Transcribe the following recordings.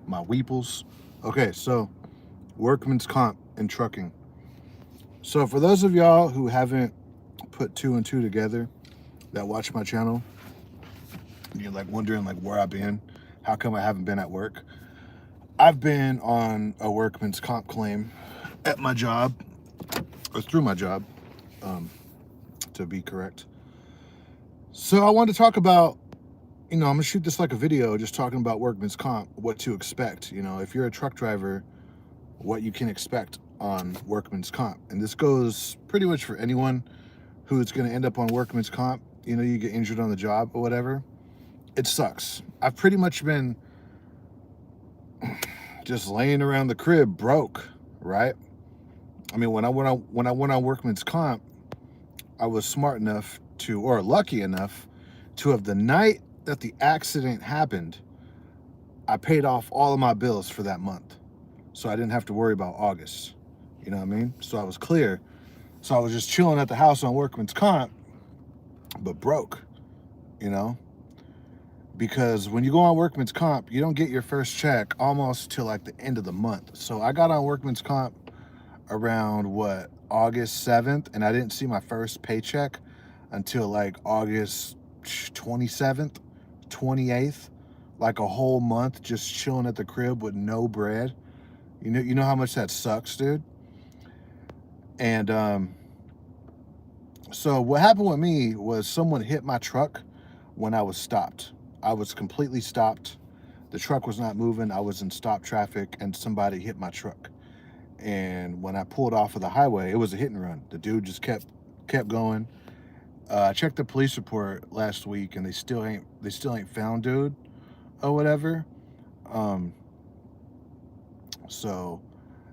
my weeples. Okay, so workman's comp and trucking. So for those of y'all who haven't put two and two together that watch my channel, you're like wondering like where I've been, how come I haven't been at work. I've been on a workman's comp claim at my job, or through my job, um, to be correct. So I wanted to talk about, I'm gonna shoot this like a video, just talking about workman's comp, what to expect. If you're a truck driver, what you can expect on workman's comp. And this goes pretty much for anyone who's going to end up on workman's comp. You get injured on the job or whatever. It sucks. I've pretty much been just laying around the crib broke, right? I mean, when I went on workman's comp, I was smart enough to, or lucky enough to, have the night that the accident happened, I paid off all of my bills for that month. So I didn't have to worry about August. You know what I mean? So I was clear. So I was just chilling at the house on workman's comp, but broke, you know? Because when you go on workman's comp, you don't get your first check almost till like the end of the month. So I got on workman's comp around August 7th, and I didn't see my first paycheck until like August 27th, 28th, like a whole month just chilling at the crib with no bread. You know how much that sucks, dude? And so what happened with me was someone hit my truck when I was stopped. I was completely stopped. The truck was not moving. I was in stop traffic, and somebody hit my truck. And when I pulled off of the highway, it was a hit and run. The dude just kept going. I checked the police report last week, and they still ain't found dude or whatever. So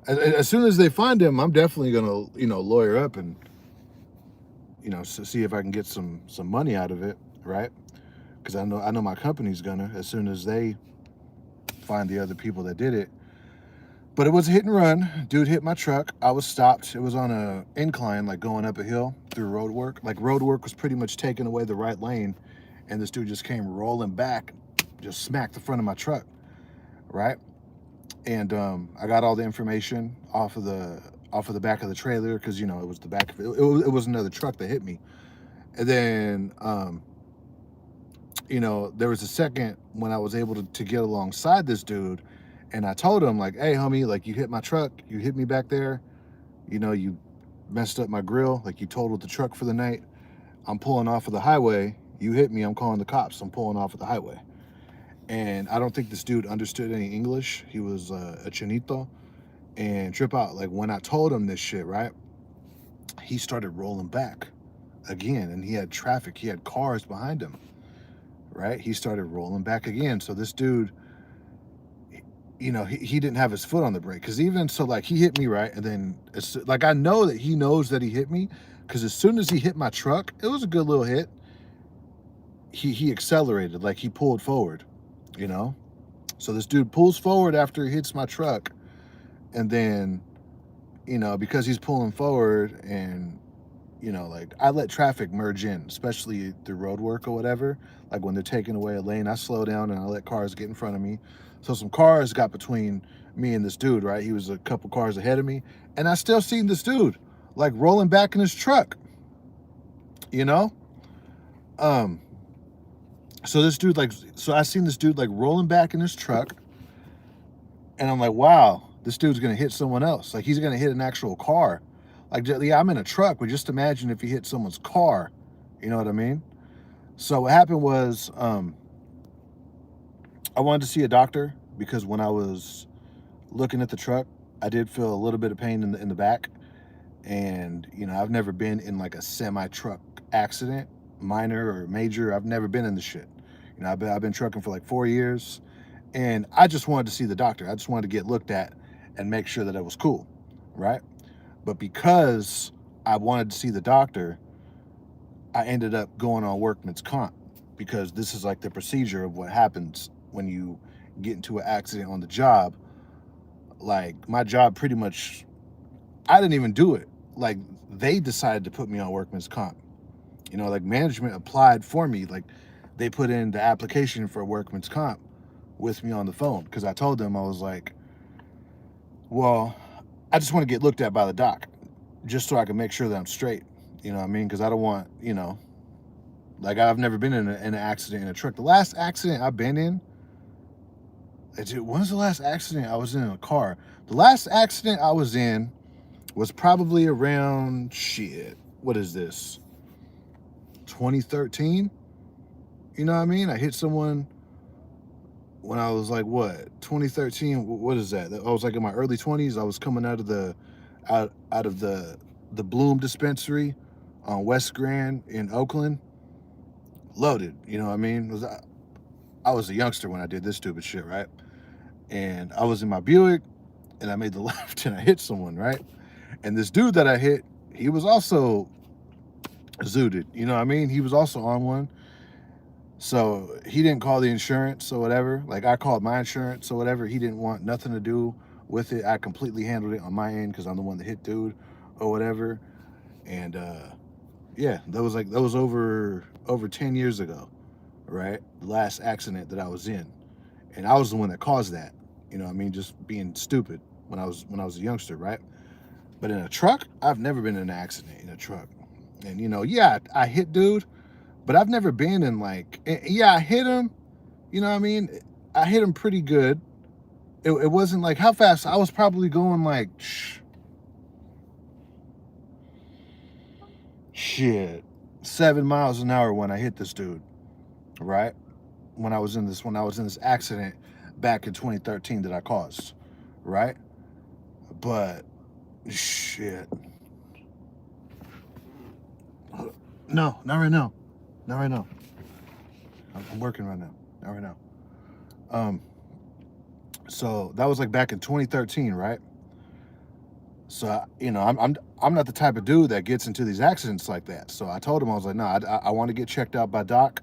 as soon as they find him, I'm definitely gonna lawyer up and see if I can get some money out of it, right? Because I know my company's gonna, as soon as they find the other people that did it. But it was a hit and run. Dude hit my truck. I was stopped. It was on a incline, like going up a hill through road work. Like road work was pretty much taking away the right lane, and this dude just came rolling back, just smacked the front of my truck, right? And I got all the information off of the back of the trailer, because it was the back of it. It was another truck that hit me. And then there was a second when I was able to get alongside this dude, and I told him like, hey homie, like you hit my truck, you hit me back there, you messed up my grill, like you totaled the truck for the night. I'm pulling off of the highway, you hit me, I'm calling the cops, I'm pulling off of the highway. And I don't think this dude understood any English. He was a chinito. And trip out, like when I told him this shit, right, he started rolling back again, and he had traffic, he had cars behind him, right? He started rolling back again. So this dude, he didn't have his foot on the brake, because even so, like he hit me, right? And then it's like I know that he knows that he hit me, because as soon as he hit my truck, it was a good little hit. He accelerated, like he pulled forward, So this dude pulls forward after he hits my truck, and then because he's pulling forward, and like I let traffic merge in, especially through road work or whatever. Like when they're taking away a lane, I slow down and I let cars get in front of me. So some cars got between me and this dude, right? He was a couple cars ahead of me, and I still seen this dude like rolling back in his truck, you know? Um, so I seen this dude like rolling back in his truck, and I'm like, wow, this dude's gonna hit someone else. Like he's gonna hit an actual car. Like, yeah, I'm in a truck, but just imagine if he hit someone's car. You know what I mean? So what happened was, I wanted to see a doctor, because when I was looking at the truck, I did feel a little bit of pain in the back. And I've never been in like a semi truck accident, minor or major. I've never been in the shit. I've been trucking for like 4 years, and I just wanted to see the doctor. I just wanted to get looked at and make sure that it was cool, right? But because I wanted to see the doctor, I ended up going on workman's comp, because this is like the procedure of what happens when you get into an accident on the job. Like my job pretty much, I didn't even do it. Like they decided to put me on workman's comp. Like management applied for me. Like they put in the application for workman's comp with me on the phone because I told them, I was like, well, I just want to get looked at by the doc just so I can make sure that I'm straight. You know what I mean? Because I don't want, like I've never been in an accident in a truck. The last accident I've been in, when was the last accident I was in a car? The last accident I was in was probably around, shit, what is this? 2013? You know what I mean? I hit someone when I was like, what, 2013? What is that? I was like in my early 20s. I was coming out of the Bloom dispensary on West Grand in Oakland, loaded. You know what I mean? I was a youngster when I did this stupid shit, right? And I was in my Buick, and I made the left, and I hit someone, right? And this dude that I hit, he was also zooted. You know what I mean? He was also on one. So he didn't call the insurance or whatever. Like I called my insurance or whatever. He didn't want nothing to do with it. I completely handled it on my end because I'm the one that hit dude or whatever. And yeah, that was over 10 years ago, right? The last accident that I was in. And I was the one that caused that. You know what I mean? Just being stupid when I was a youngster, right? But in a truck, I've never been in an accident in a truck. And yeah, I hit dude, but I've never been in like, yeah, I hit him. You know what I mean? I hit him pretty good. It wasn't like how fast. I was probably going like, shit, 7 miles an hour when I hit this dude, right? When I was in this accident back in 2013 that I caused, right? But shit, no, not right now, not right now. I'm working right now, not right now. So that was like back in 2013, right? So I'm not the type of dude that gets into these accidents like that. So I told him, I was like, no, I want to get checked out by doc,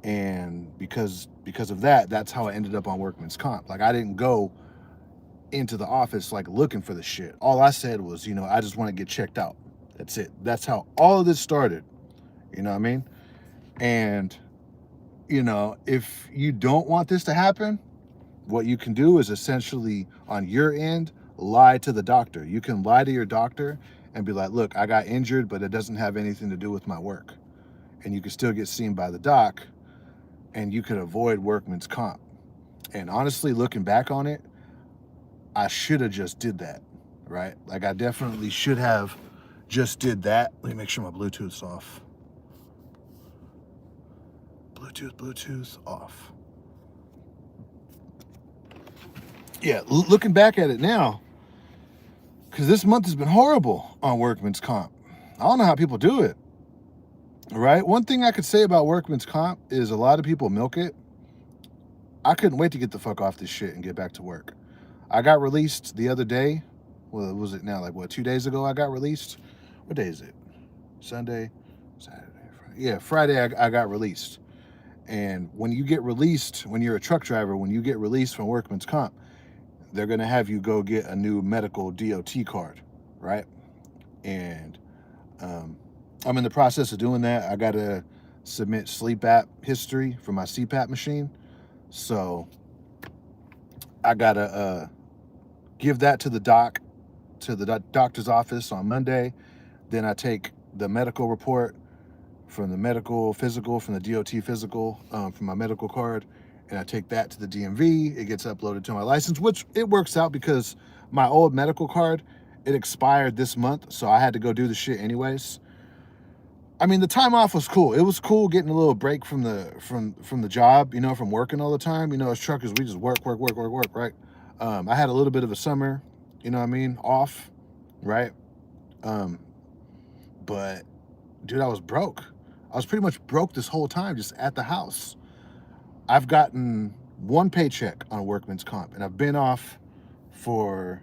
and because of that, that's how I ended up on workman's comp. Like I didn't go into the office like looking for the shit. All I said was, I just want to get checked out. That's it. That's how all of this started. You know what I mean? And if you don't want this to happen, what you can do is essentially on your end lie to the doctor. You can lie to your doctor and be like, look, I got injured, but it doesn't have anything to do with my work. And you can still get seen by the doc, and you could avoid workman's comp. And honestly, looking back on it, I should have just did that, right? Like I definitely should have just did that. Let me make sure my Bluetooth's off. Bluetooth off. Yeah, looking back at it now, because this month has been horrible on workman's comp. I don't know how people do it, right? One thing I could say about workman's comp is a lot of people milk it. I couldn't wait to get the fuck off this shit and get back to work. I got released the other day. Well, was it now? Like, what, 2 days ago I got released? What day is it? Sunday? Saturday? Friday? Yeah, Friday I got released. And when you get released, when you're a truck driver, when you get released from workman's comp, they're going to have you go get a new medical DOT card, right? And I'm in the process of doing that. I got to submit sleep app history for my CPAP machine. So I got to give that to the doctor's office on Monday. Then I take the medical report from the medical physical, from the DOT physical, from my medical card, and I take that to the DMV. It gets uploaded to my license, which it works out because my old medical card, it expired this month, so I had to go do the shit anyways. I mean, the time off was cool. It was cool getting a little break from the job, from working all the time. As truckers, we just work, right? I had a little bit of a summer, off, right? But dude, I was broke. I was pretty much broke this whole time, just at the house. I've gotten one paycheck on workman's comp, and I've been off for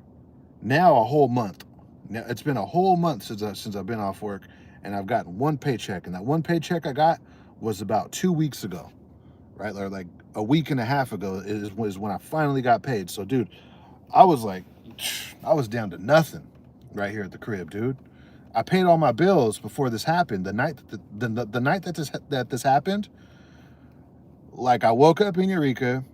now a whole month. Now it's been a whole month since I've been off work, and I've gotten one paycheck, and that one paycheck I got was about 2 weeks ago, right? Or like a week and a half ago is when I finally got paid. So, dude, I was down to nothing right here at the crib, dude. I paid all my bills before this happened. The night that this happened, like I woke up in Eureka,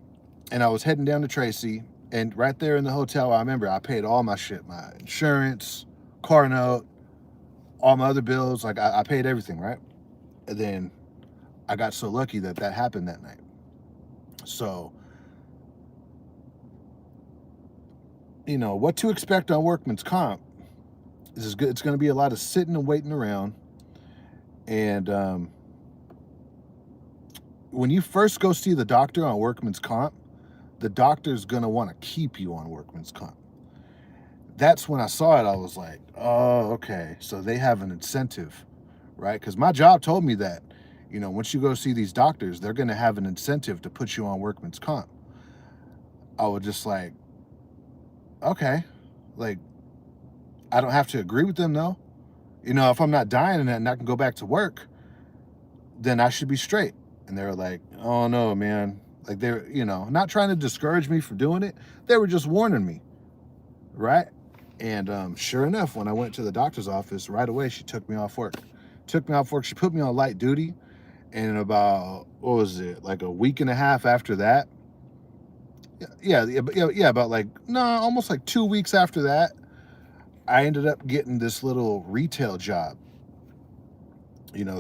and I was heading down to Tracy. And right there in the hotel, I remember I paid all my shit, my insurance, car note, all my other bills. Like I paid everything, right? And then I got so lucky that that happened that night. So, what to expect on workman's comp is good. It's going to be a lot of sitting and waiting around. And when you first go see the doctor on workman's comp, the doctor's going to want to keep you on workman's comp. That's when I saw it. I was like, oh, okay. So they have an incentive, right? Because my job told me that, once you go see these doctors, they're going to have an incentive to put you on workman's comp. I was just like, okay, like, I don't have to agree with them, though. If I'm not dying and I can go back to work, then I should be straight. And they were like, oh no, man. Like they're, not trying to discourage me from doing it. They were just warning me, right? And sure enough, when I went to the doctor's office, right away she took me off work. She put me on light duty. And in about, what was it, like a week and a half after that? Yeah, about like, no, almost like 2 weeks after that, I ended up getting this little retail job,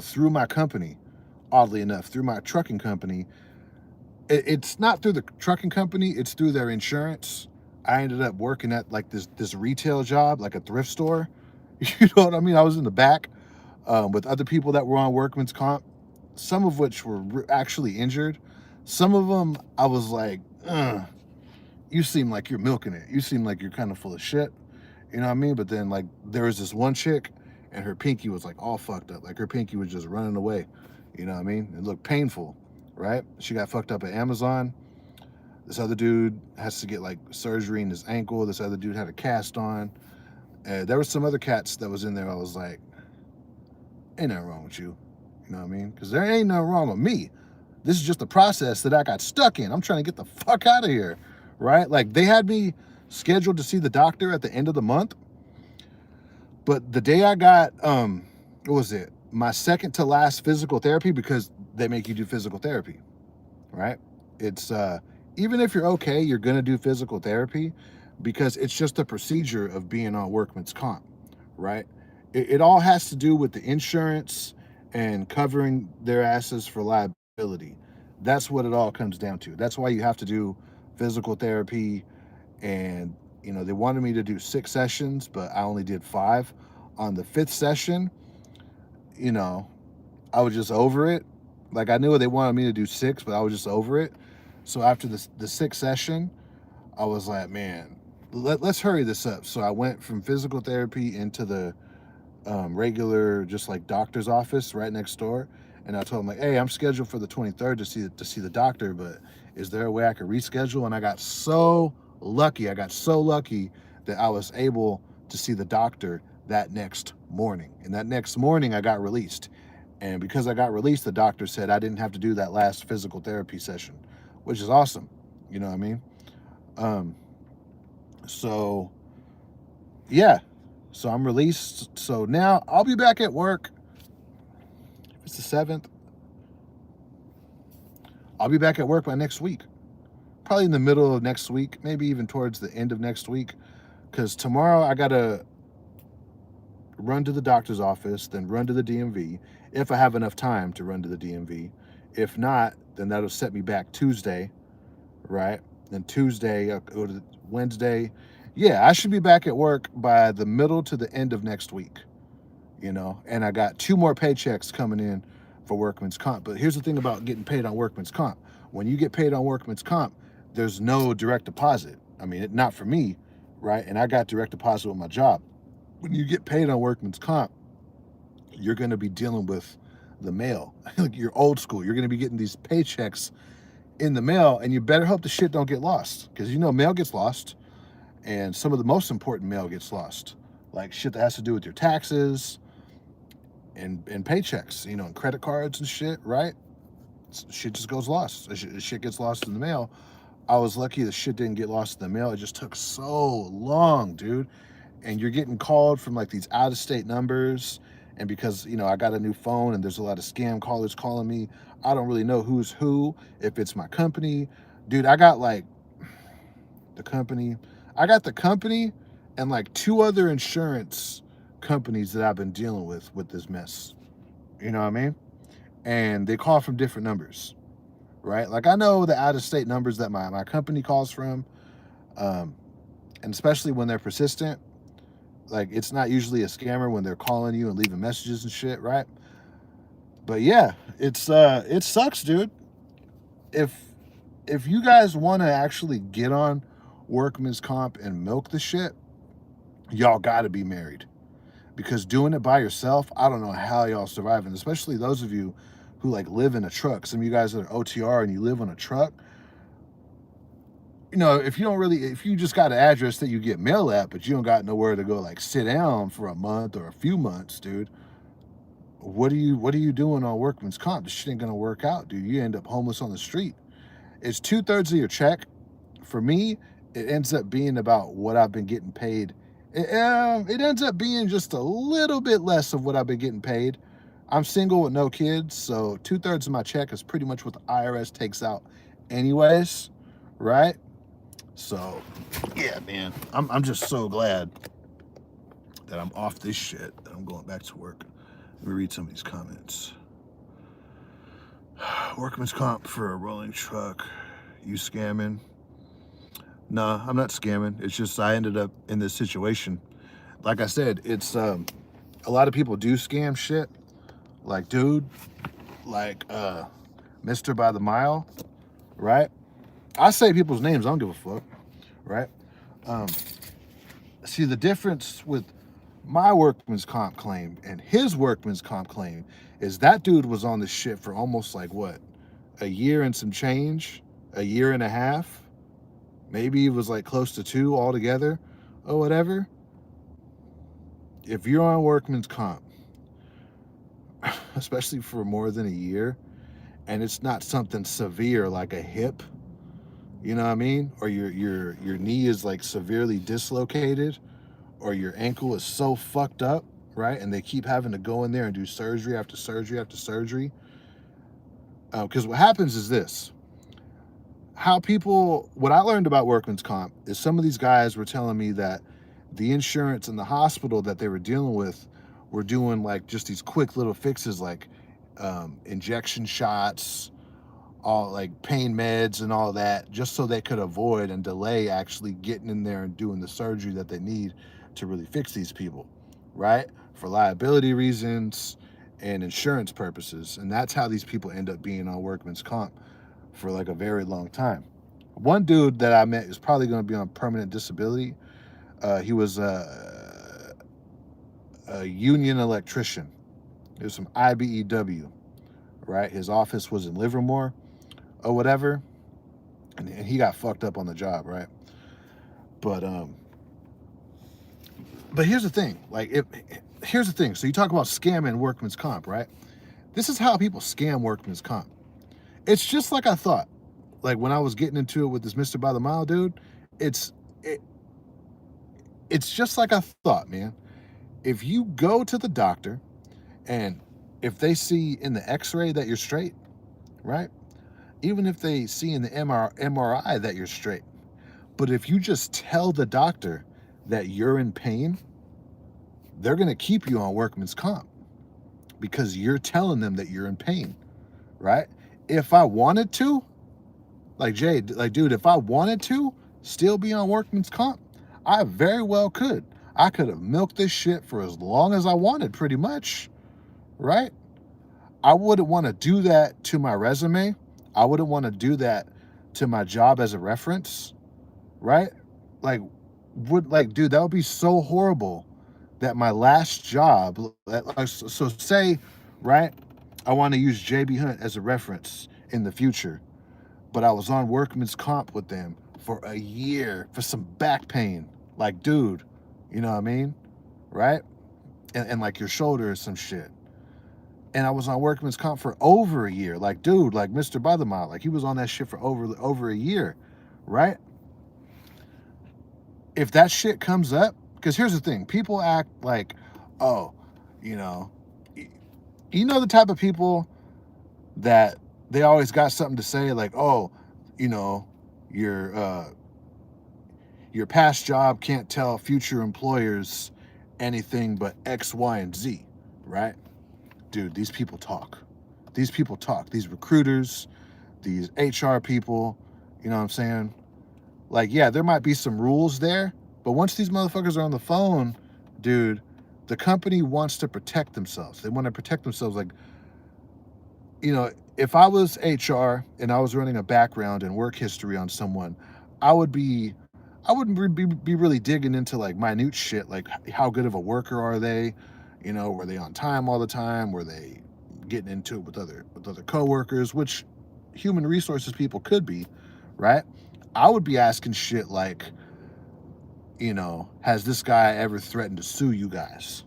through my company. Oddly enough, through my trucking company. It's not through the trucking company, it's through their insurance. I ended up working at like this retail job, like a thrift store. You know what I mean? I was in the back with other people that were on workman's comp, some of which were actually injured. Some of them, I was like, you seem like you're milking it. You seem like you're kind of full of shit. You know what I mean? But then, like, there was this one chick, and her pinky was like all fucked up. Like her pinky was just running away. You know what I mean? It looked painful, right? She got fucked up at Amazon. This other dude has to get like surgery in his ankle. This other dude had a cast on. There were some other cats that was in there. I was like, ain't nothing wrong with you. You know what I mean? Because there ain't nothing wrong with me. This is just the process that I got stuck in. I'm trying to get the fuck out of here, right? Like they had me scheduled to see the doctor at the end of the month, but the day I got what was it? My second to last physical therapy, because they make you do physical therapy, right? It's even if you're okay, you're gonna do physical therapy because it's just a procedure of being on workman's comp, right? It all has to do with the insurance and covering their asses for liability. That's what it all comes down to. That's why you have to do physical therapy. And they wanted me to do 6 sessions, but I only did 5. On the 5th session, you know I was just over it. Like I knew they wanted me to do 6, but I was just over it. So after the 6th session, I was like, man, let's hurry this up. So I went from physical therapy into the regular, just like doctor's office right next door. And I told him like, hey, I'm scheduled for the 23rd to see the doctor, but is there a way I could reschedule? And I got so lucky. I got so lucky that I was able to see the doctor that next morning. And that next morning, I got released. And because I got released, the doctor said I didn't have to do that last physical therapy session, which is awesome. You know what I mean? Um, so yeah, so I'm released. So now I'll be back at work. If it's the 7th, I'll be back at work by next week. Probably in the middle of next week, maybe even towards the end of next week. Because tomorrow I got to run to the doctor's office, then run to the DMV, if I have enough time to run to the DMV. If not, then that'll set me back Tuesday, right? Then Tuesday, I'll go to Wednesday. Yeah, I should be back at work by the middle to the end of next week, and I got 2 more paychecks coming in for workman's comp. But here's the thing about getting paid on workman's comp. When you get paid on workman's comp, there's no direct deposit. I mean, not for me, right? And I got direct deposit with my job. When you get paid on workman's comp, you're going to be dealing with the mail. Like you're old school. You're going to be getting these paychecks in the mail, and you better hope the shit don't get lost, because mail gets lost, and some of the most important mail gets lost, like shit that has to do with your taxes and paychecks, and credit cards and shit, right? Shit just goes lost. Shit gets lost in the mail. I was lucky the shit didn't get lost in the mail. It just took so long, dude. And you're getting called from like these out of state numbers. And because, I got a new phone and there's a lot of scam callers calling me, I don't really know who's who, if it's my company. dude, I got like the company, I got the company and like two other insurance companies that I've been dealing with this mess. You know what I mean? And they call from different numbers, right? Like I know the out of state numbers that my company calls from, um, and especially when they're persistent, like it's not usually a scammer when they're calling you and leaving messages and shit, right? But yeah, it sucks, dude. If if you guys want to actually get on workman's comp and milk the shit, y'all got to be married, because doing it by yourself, I don't know how y'all surviving, especially those of you who like live in a truck. Some of you guys that are OTR and you live on a truck, you know, if you don't really, if you just got an address that you get mail at, but you don't got nowhere to go like sit down for a month or a few months, dude, what are you doing on workman's comp? This shit ain't gonna work out, dude. You end up homeless on the street. It's 2/3 of your check. For me, it ends up being about what I've been getting paid. It ends up being just a little bit less of what I've been getting paid. I'm single with no kids, so 2/3 of my check is pretty much what the IRS takes out, anyways, right? So, yeah, man, I'm just so glad that I'm off this shit, that I'm going back to work. Let me read some of these comments. Workman's comp for a rolling truck. You scamming? Nah, I'm not scamming. It's just I ended up in this situation. Like I said, it's a lot of people do scam shit. Like, dude, like Mr. By the Mile, right? I say people's names, I don't give a fuck, right? Um, see, the difference with my workman's comp claim and his workman's comp claim is that dude was on this shit for almost like what, a year and some change, a year and a half, maybe it was like close to 2 altogether or whatever. If you're on workman's comp, especially for more than a year, and it's not something severe like a hip, you know what I mean, or your knee is like severely dislocated, or your ankle is so fucked up, right? And they keep having to go in there and do surgery after surgery after surgery. Because what happens is this: what I learned about workman's comp is some of these guys were telling me that the insurance and the hospital that they were dealing with were doing like just these quick little fixes, like injection shots, all like pain meds and all that, just so they could avoid and delay actually getting in there and doing the surgery that they need to really fix these people, right? For liability reasons and insurance purposes. And that's how these people end up being on workman's comp for like a very long time. One dude that I met is probably going to be on permanent disability. He was a union electrician. He was from IBEW, right? His office was in Livermore or whatever, and he got fucked up on the job, right? But here's the thing, here's the thing. So you talk about scamming workman's comp, right? This is how people scam workman's comp. It's just like I thought. Like when I was getting into it with this Mr. By the Mile dude, it's it, it's just like I thought, man. If you go to the doctor and if they see in the X-ray that you're straight, right? Even if they see in the MRI that you're straight, but if you just tell the doctor that you're in pain, they're going to keep you on workman's comp because you're telling them that you're in pain, right? If I wanted to, like Jay, like dude, if I wanted to still be on workman's comp, I very well could. I could have milked this shit for as long as I wanted, pretty much, right? I wouldn't want to do that to my resume. I wouldn't want to do that to my job as a reference, right? Like, dude, that would be so horrible that my last job, so say, right, I want to use JB Hunt as a reference in the future, but I was on workman's comp with them for a year for some back pain. Like, dude, you know what I mean? Right? And like your shoulder or some shit. And I was on workman's comp for over a year. Like, dude, like Mr. By the Mile, like he was on that shit for over a year, right? If that shit comes up, because here's the thing, people act like, oh, you know, you know the type of people that they always got something to say, like, oh, you know, Your your past job can't tell future employers anything but X, Y, and Z, right? Dude, these people talk. These people talk. These recruiters, these HR people, you know what I'm saying? Like, yeah, there might be some rules there, but once these motherfuckers are on the phone, dude, the company wants to protect themselves. They want to protect themselves. Like, you know, if I was HR and I was running a background and work history on someone, I would be, I wouldn't be really digging into like minute shit, like how good of a worker are they? You know, were they on time all the time? Were they getting into it with other coworkers, which human resources people could be, right? I would be asking shit like, you know, has this guy ever threatened to sue you guys?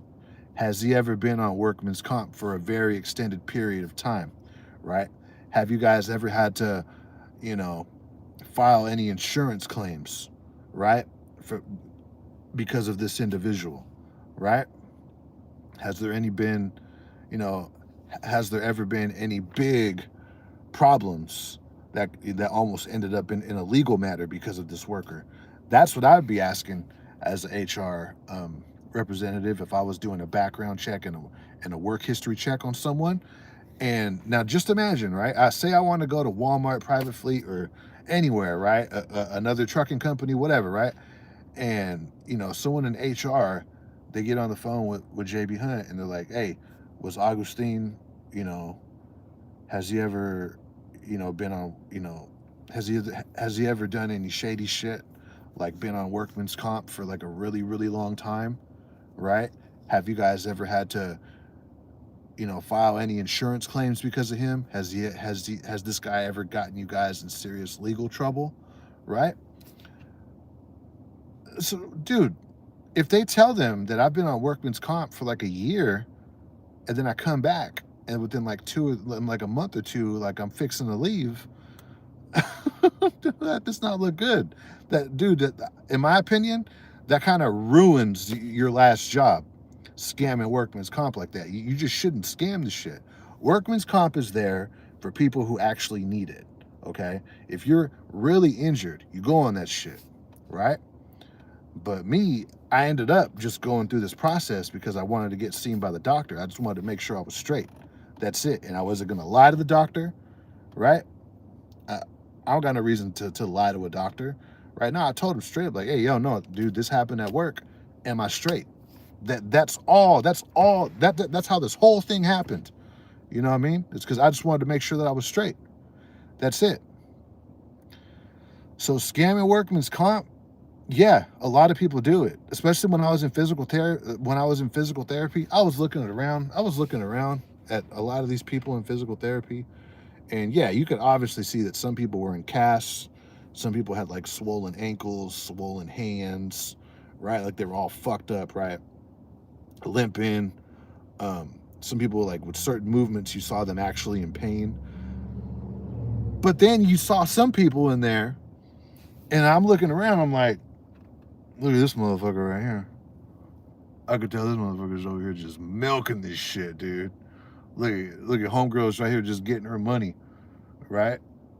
Has he ever been on workman's comp for a very extended period of time, right? Have you guys ever had to, you know, file any insurance claims, right? For because of this individual, right? Has there any been, you know, has there ever been any big problems that almost ended up in a legal matter because of this worker? That's what I'd be asking as an HR representative if I was doing a background check and a work history check on someone. And now just imagine, right? I say I want to go to Walmart, Private Fleet, or anywhere, right? Another trucking company, whatever, right? And, you know, someone in HR, they get on the phone with JB Hunt and they're like, hey, was Augustine, you know, has he ever, you know, been on, you know, has he ever done any shady shit, like been on workman's comp for like a really really long time, right? Have you guys ever had to, you know, file any insurance claims because of him? Has this guy ever gotten you guys in serious legal trouble, right? So, dude, if they tell them that I've been on workman's comp for like a year, and then I come back and within like like a month or two, like I'm fixing to leave, that does not look good. That dude, that, in my opinion, that kind of ruins your last job. Scamming workman's comp like that. You just shouldn't scam the shit. Workman's comp is there for people who actually need it. Okay, if you're really injured, you go on that shit, right? But me, I ended up just going through this process because I wanted to get seen by the doctor. I just wanted to make sure I was straight. That's it. And I wasn't gonna lie to the doctor, right? I don't got no reason to lie to a doctor. Right now, I told him straight up, like, hey, yo, no, dude, this happened at work. Am I straight? That's all. That's all. That's how this whole thing happened. You know what I mean? It's because I just wanted to make sure that I was straight. That's it. So scamming workman's comp, yeah, a lot of people do it. Especially when I was in physical therapy. When I was in physical therapy, I was looking around. I was looking around at a lot of these people in physical therapy. And yeah, you could obviously see that some people were in casts. Some people had like swollen ankles, swollen hands, right? Like they were all fucked up, right? Limping. Some people, like with certain movements, you saw them actually in pain. But then you saw some people in there, and I'm looking around, I'm like, look at this motherfucker right here. I could tell this motherfucker's over here just milking this shit, dude. Look at homegirls right here just getting her money, right?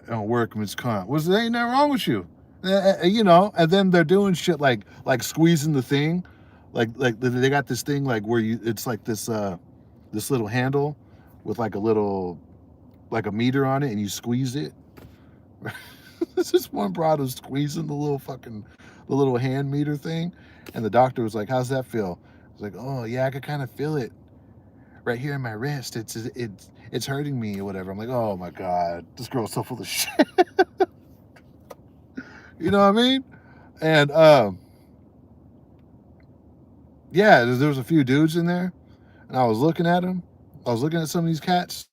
On workman's comp. There ain't nothing wrong with you. You know, and then they're doing shit like squeezing the thing. Like they got this thing like where it's like this little handle with like a little like a meter on it and you squeeze it. This is one broad was squeezing the little hand meter thing, and the doctor was like, how's that feel? I was like, oh yeah, I could kind of feel it right here in my wrist. It's hurting me or whatever. I'm like, oh my god, this girl's so full of shit. You know what I mean? And yeah, there was a few dudes in there, and I was looking at them. I was looking at some of these cats,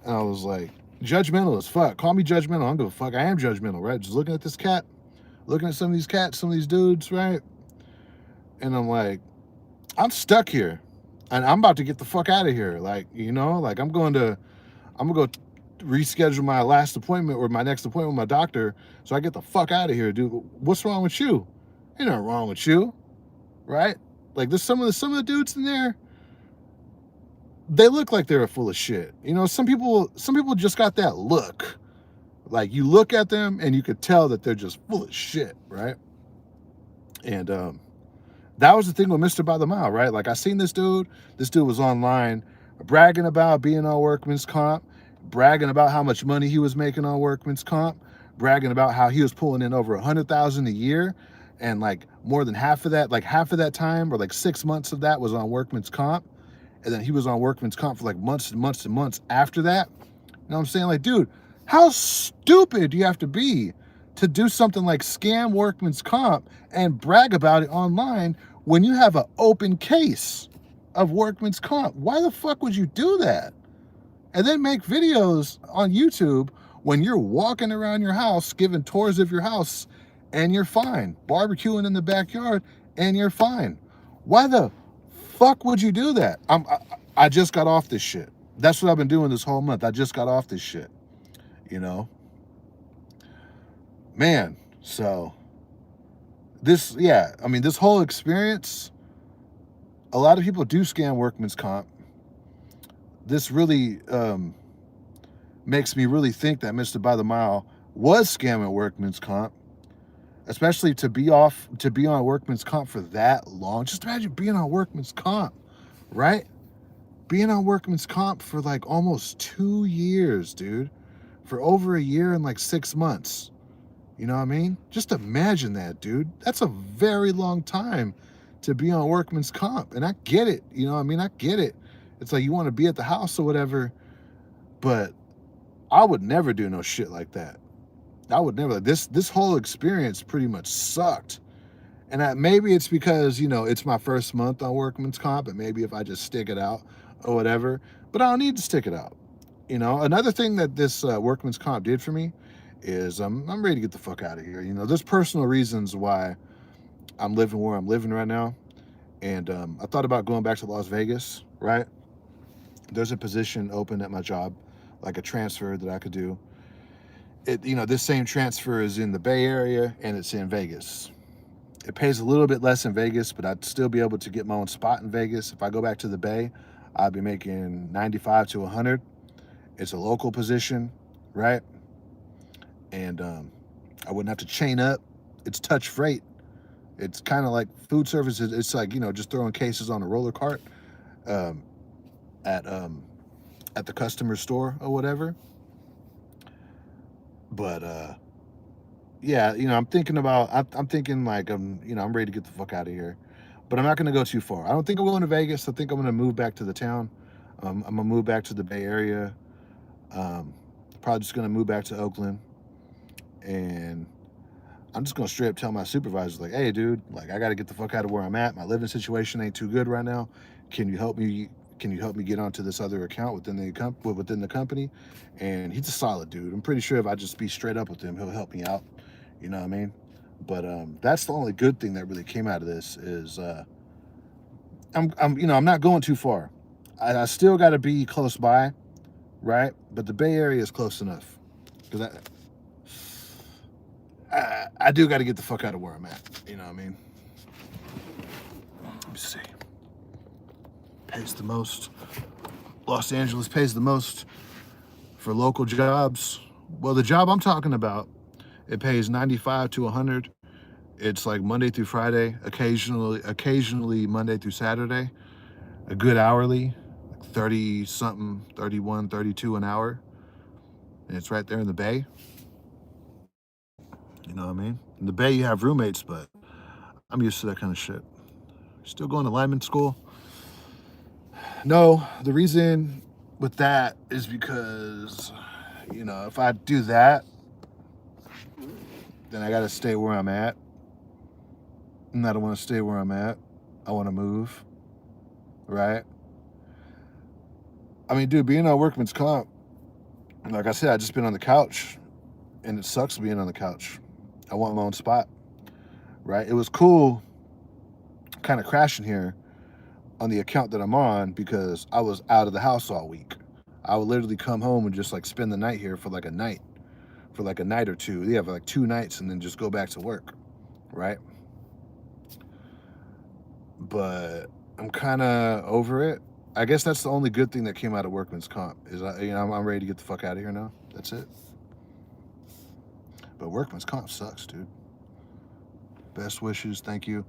and I was like, judgmental as fuck. Call me judgmental. I don't give a fuck. I am judgmental, right? Just looking at this cat, looking at some of these cats, some of these dudes, right? And I'm like, I'm stuck here, and I'm about to get the fuck out of here. Like, you know, like I'm gonna go reschedule my last appointment or my next appointment with my doctor so I get the fuck out of here, dude. What's wrong with you? Ain't nothing wrong with you, right? Like there's some of the dudes in there. They look like they're full of shit. You know, some people just got that look. Like, you look at them and you could tell that they're just full of shit, right? And that was the thing with Mr. By the Mile, right? Like, I seen this dude. This dude was online bragging about being on Workman's Comp, bragging about how much money he was making on Workman's Comp, bragging about how he was pulling in over 100,000 a year, and like more than half of that, like half of that time, or like 6 months of that was on Workman's Comp, and then he was on Workman's Comp for like months and months and months after that. You know what I'm saying? Like, dude, how stupid do you have to be to do something like scam Workman's Comp and brag about it online when you have an open case of Workman's Comp? Why the fuck would you do that? And then make videos on YouTube when you're walking around your house, giving tours of your house, and you're fine. Barbecuing in the backyard, and you're fine. Why the fuck would you do that? I just got off this shit. That's what I've been doing this whole month. I just got off this shit. You know? Man, so this, yeah, I mean, this whole experience, a lot of people do scam Workman's Comp. This really makes me really think that Mr. By the Mile was scamming Workman's Comp, especially to be on Workman's Comp for that long. Just imagine being on Workman's Comp, right? Being on Workman's Comp for like almost 2 years, dude. For over a year and like 6 months. You know what I mean? Just imagine that, dude. That's a very long time to be on Workman's Comp. And I get it. You know what I mean? I get it. It's like you want to be at the house or whatever, but I would never do no shit like that. I would never. This whole experience pretty much sucked. And maybe it's because, you know, it's my first month on Workman's Comp, and maybe if I just stick it out or whatever, but I don't need to stick it out. You know, another thing that this Workman's Comp did for me is I'm ready to get the fuck out of here. You know, there's personal reasons why I'm living where I'm living right now. And I thought about going back to Las Vegas, right? There's a position open at my job, like a transfer that I could do. You know, this same transfer is in the Bay Area and it's in Vegas. It pays a little bit less in Vegas, but I'd still be able to get my own spot in Vegas. If I go back to the Bay, I'd be making 95 to 100. It's a local position, right? And I wouldn't have to chain up. It's touch freight. It's kind of like food services. It's like, you know, just throwing cases on a roller cart at the customer store or whatever. But yeah, you know, I'm thinking like, you know, I'm ready to get the fuck out of here. But I'm not going to go too far. I don't think I'm going to Vegas. I think I'm going to move back to the town. I'm going to move back to the Bay Area. Probably just going to move back to Oakland. And I'm just going to straight up tell my supervisors, like, hey, dude, like, I got to get the fuck out of where I'm at. My living situation ain't too good right now. Can you help me get onto this other account within the company? And he's a solid dude. I'm pretty sure if I just be straight up with him, he'll help me out. You know what I mean? But that's the only good thing that really came out of this is I'm not going too far. I still got to be close by, right? But the Bay Area is close enough because I do got to get the fuck out of where I'm at. You know what I mean? Let me see. Pays the most. Los Angeles pays the most for local jobs. Well, the job I'm talking about, it pays 95 to 100. It's like Monday through Friday, occasionally Monday through Saturday. A good hourly, like 30 something, 31, 32 an hour. And it's right there in the Bay. You know what I mean? In the Bay, you have roommates, but I'm used to that kind of shit. Still going to lineman school? No, the reason with that is because, you know, if I do that, then I got to stay where I'm at. And I don't want to stay where I'm at. I want to move, right? I mean, dude, being on Workman's Comp, like I said, I just been on the couch, and it sucks being on the couch. I want my own spot, right? It was cool kind of crashing here on the account that I'm on because I was out of the house all week. I would literally come home and just like spend the night here for like a night or two. Yeah, for like 2 nights and then just go back to work, right? But I'm kind of over it. I guess that's the only good thing that came out of Workman's Comp is I'm ready to get the fuck out of here now. That's it. But workman's comp sucks, dude. Best wishes, thank you.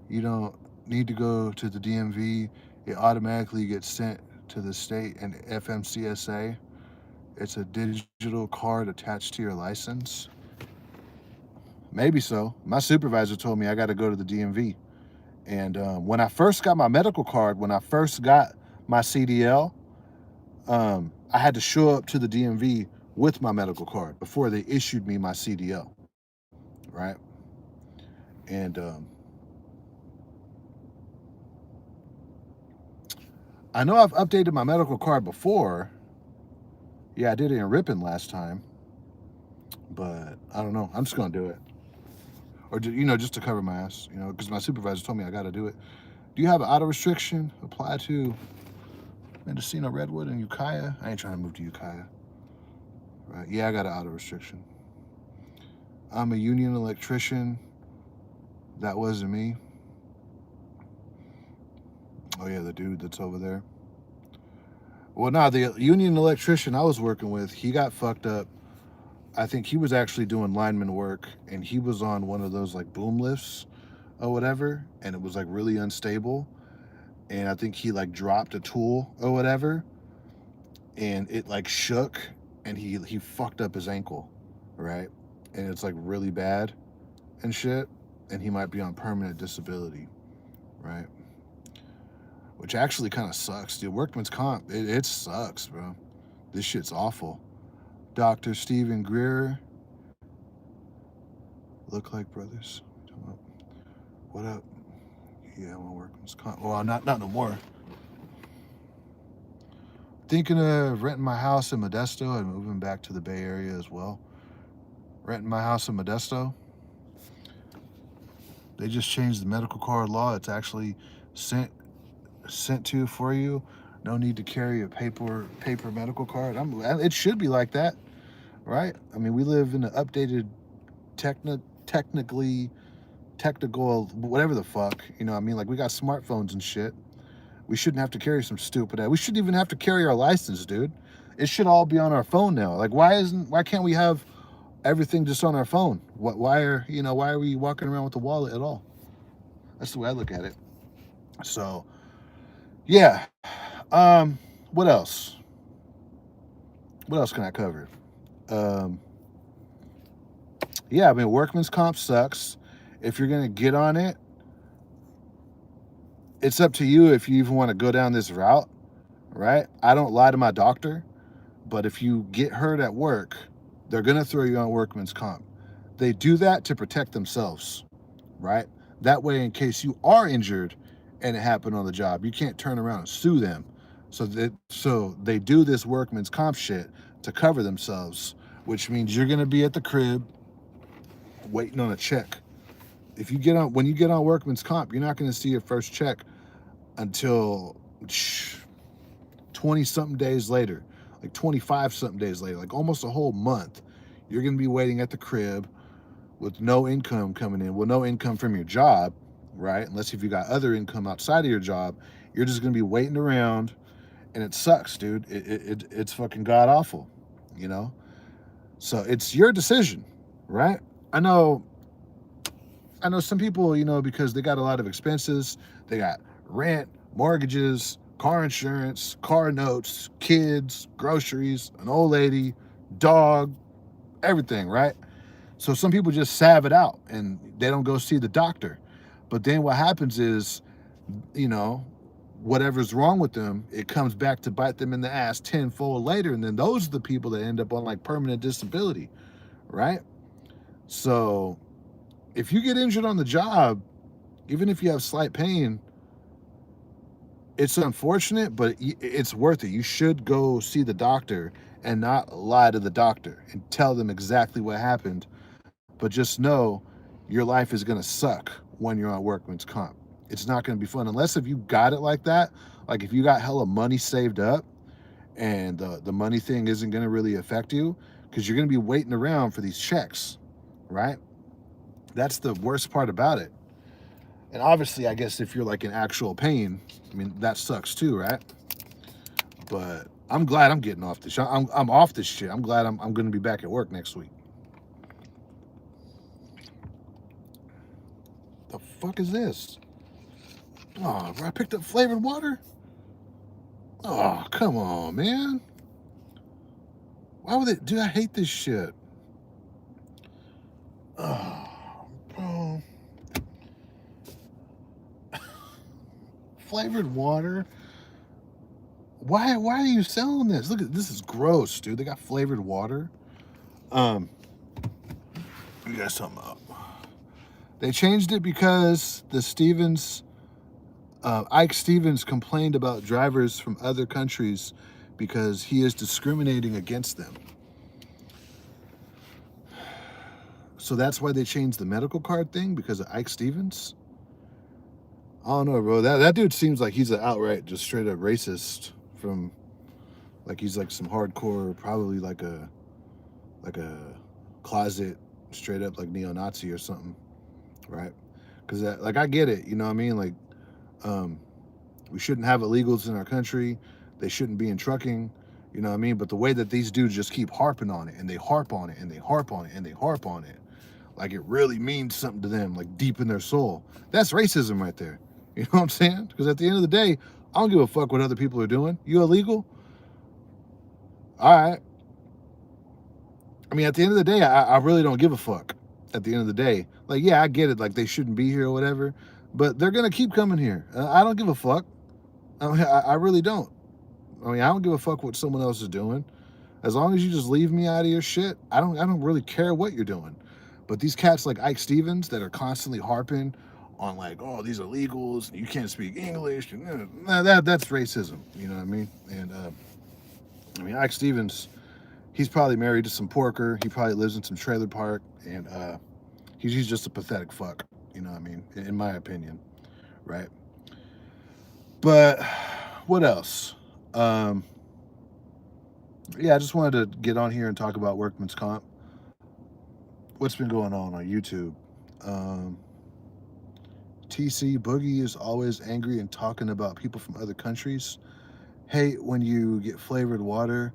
You don't need to go to the DMV. It automatically gets sent to the state and FMCSA. It's a digital card attached to your license. Maybe so. My supervisor told me I got to go to the DMV. And when I first got my medical card, when I first got my CDL, I had to show up to the DMV with my medical card before they issued me my CDL, right? And I know I've updated my medical card before. Yeah, I did it in Ripon last time, but I don't know. I'm just gonna do it, or just to cover my ass, because my supervisor told me I got to do it. Do you have an auto restriction? Apply to Mendocino, Redwood, and Ukiah. I ain't trying to move to Ukiah. Right? Yeah, I got an auto restriction. I'm a union electrician. That wasn't me. Oh yeah, the dude that's over there. Well, no, the union electrician I was working with, he got fucked up. I think he was actually doing lineman work, and he was on one of those like boom lifts or whatever, and it was like really unstable. And I think he like dropped a tool or whatever, and it like shook, and he fucked up his ankle, right? And it's like really bad and shit, and he might be on permanent disability, right? Which actually kind of sucks, dude. Workman's comp, it sucks, bro. This shit's awful. Dr. Stephen Greer, look like brothers. What up? Yeah, I'm on Workman's comp. Well, not no more. Thinking of renting my house in Modesto and moving back to the Bay Area as well. Renting my house in Modesto. They just changed the medical card law. It's actually sent to for you. No need to carry a paper medical card. It should be like that, right? I mean, we live in an updated technical, whatever the fuck, I mean, like we got smartphones and shit. We shouldn't have to carry some stupid ass. We shouldn't even have to carry our license, dude. It should all be on our phone now. Like, why can't we have everything just on our phone? Why are we walking around with a wallet at all? That's the way I look at it. So, yeah. What else? What else can I cover? Yeah, I mean, workman's comp sucks. If you're gonna get on it, it's up to you if you even want to go down this route, right? I don't lie to my doctor, but if you get hurt at work, they're gonna throw you on workman's comp. They do that to protect themselves, right? That way, in case you are injured and it happened on the job, you can't turn around and sue them. So they do this workman's comp shit to cover themselves, which means you're gonna be at the crib waiting on a check. When you get on workman's comp, you're not gonna see your first check until 20 something days later, like 25 something days later, like almost a whole month. You're gonna be waiting at the crib with no income coming in. Well, no income from your job, right? Unless if you got other income outside of your job, you're just gonna be waiting around, and it sucks, dude. It's fucking god awful, So it's your decision, right? I know some people, because they got a lot of expenses. They got rent, mortgages, car insurance, car notes, kids, groceries, an old lady, dog, everything, right? So some people just salve it out and they don't go see the doctor. But then what happens is, whatever's wrong with them, it comes back to bite them in the ass tenfold later. And then those are the people that end up on like permanent disability, right? So if you get injured on the job, even if you have slight pain, it's unfortunate, but it's worth it. You should go see the doctor and not lie to the doctor and tell them exactly what happened. But just know your life is going to suck when you're on workman's comp. It's not going to be fun unless if you got it like that. Like if you got hella money saved up and the money thing isn't going to really affect you because you're going to be waiting around for these checks, right? That's the worst part about it. And obviously, I guess if you're like in actual pain, I mean, that sucks too, right? But I'm glad I'm getting off this shit. I'm off this shit. I'm glad I'm going to be back at work next week. The fuck is this? Oh, I picked up flavored water? Oh, come on, man. Why would it? Dude, I hate this shit. Oh, bro. Flavored water? Why are you selling this? Look at this, is gross, dude. They got flavored water. You got something up. They changed it because the Ike Stevens complained about drivers from other countries because he is discriminating against them. So that's why they changed the medical card thing, because of Ike Stevens? I don't know, bro. That dude seems like he's an outright, just straight up racist. From, like, he's like some hardcore, probably like a closet, straight up like neo-Nazi or something, right? Because like, I get it, you know what I mean? Like, we shouldn't have illegals in our country. They shouldn't be in trucking, you know what I mean? But the way that these dudes just keep harping on it, and they harp on it, and they harp on it, and they harp on it, like it really means something to them, like deep in their soul. That's racism right there. You know what I'm saying? Because at the end of the day, I don't give a fuck what other people are doing. You illegal? All right. I mean, at the end of the day, I really don't give a fuck. At the end of the day, like, yeah, I get it. Like, they shouldn't be here or whatever, but they're gonna keep coming here. I don't give a fuck. I mean, I really don't. I mean, I don't give a fuck what someone else is doing. As long as you just leave me out of your shit, I don't really care what you're doing. But these cats like Ike Stevens that are constantly harping on, like, oh, these are illegals, you can't speak English, and that's racism. You know what I mean? And I mean, Ike Stevens, he's probably married to some porker. He probably lives in some trailer park, and he's just a pathetic fuck. You know what I mean? In my opinion, right? But what else? Yeah, I just wanted to get on here and talk about workman's comp. What's been going on YouTube? TC Boogie is always angry and talking about people from other countries. Hate when you get flavored water,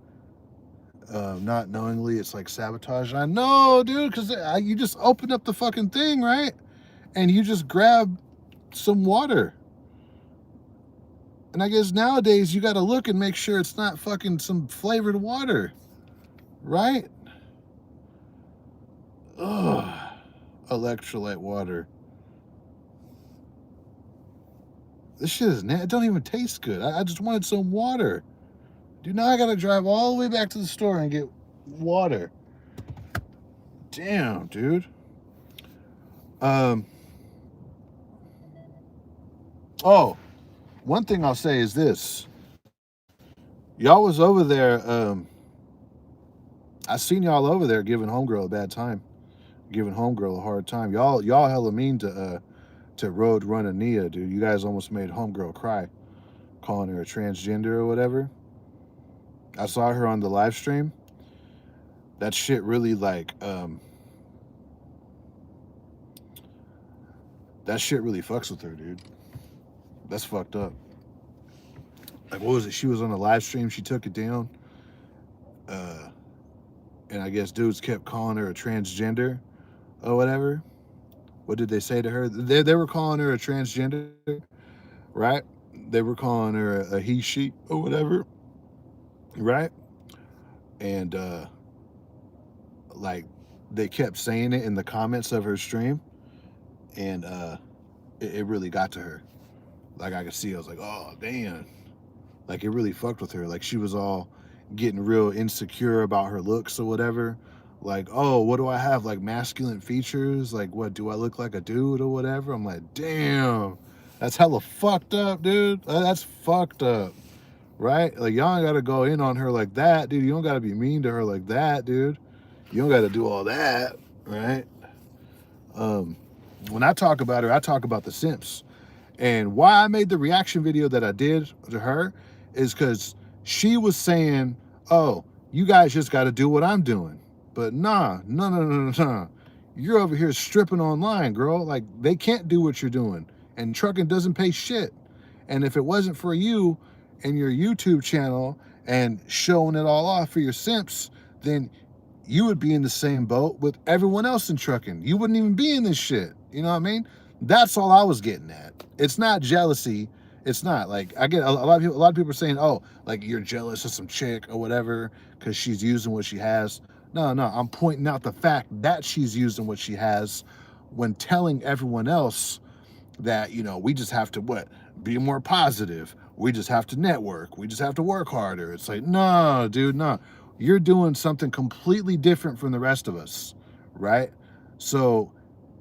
not knowingly. It's like sabotage. I know, dude, because you just open up the fucking thing, right? And you just grab some water. And I guess nowadays you got to look and make sure it's not fucking some flavored water, right? Ugh. Electrolyte water. This shit is it don't even taste good. I just wanted some water. Dude, now I gotta drive all the way back to the store and get water. Damn, dude. Oh, one thing I'll say is this. Y'all was over there, I seen y'all over there giving homegirl a bad time. Giving homegirl a hard time. Y'all hella mean to Road Runner Nia, dude. You guys almost made homegirl cry, calling her a transgender or whatever. I saw her on the live stream. That shit really, like, that shit really fucks with her, dude. That's fucked up. Like, what was it? She was on a live stream. She took it down. And I guess dudes kept calling her a transgender or whatever. What did they say to her? They were calling her a transgender, right? They were calling her a he, she, or whatever, right? And, like, they kept saying it in the comments of her stream. And it really got to her. Like, I could see, I was like, oh, damn. Like, it really fucked with her. Like, she was all getting real insecure about her looks or whatever. Like, oh, what do I have? Like, masculine features? Like, what, do I look like a dude or whatever? I'm like, damn. That's hella fucked up, dude. That's fucked up, right? Like, y'all ain't got to go in on her like that, dude. You don't got to be mean to her like that, dude. You don't got to do all that, right? When I talk about her, I talk about the simps. And why I made the reaction video that I did to her is because she was saying, oh, you guys just got to do what I'm doing. But nah. You're over here stripping online, girl. Like, they can't do what you're doing. And trucking doesn't pay shit. And if it wasn't for you and your YouTube channel and showing it all off for your simps, then you would be in the same boat with everyone else in trucking. You wouldn't even be in this shit. You know what I mean? That's all I was getting at. It's not jealousy. It's not like I get a lot of people. A lot of people are saying, "Oh, like you're jealous of some chick or whatever because she's using what she has." No, no, I'm pointing out the fact that she's using what she has when telling everyone else that we just have to be more positive. We just have to network. We just have to work harder. It's like, no, dude, no. You're doing something completely different from the rest of us, right? So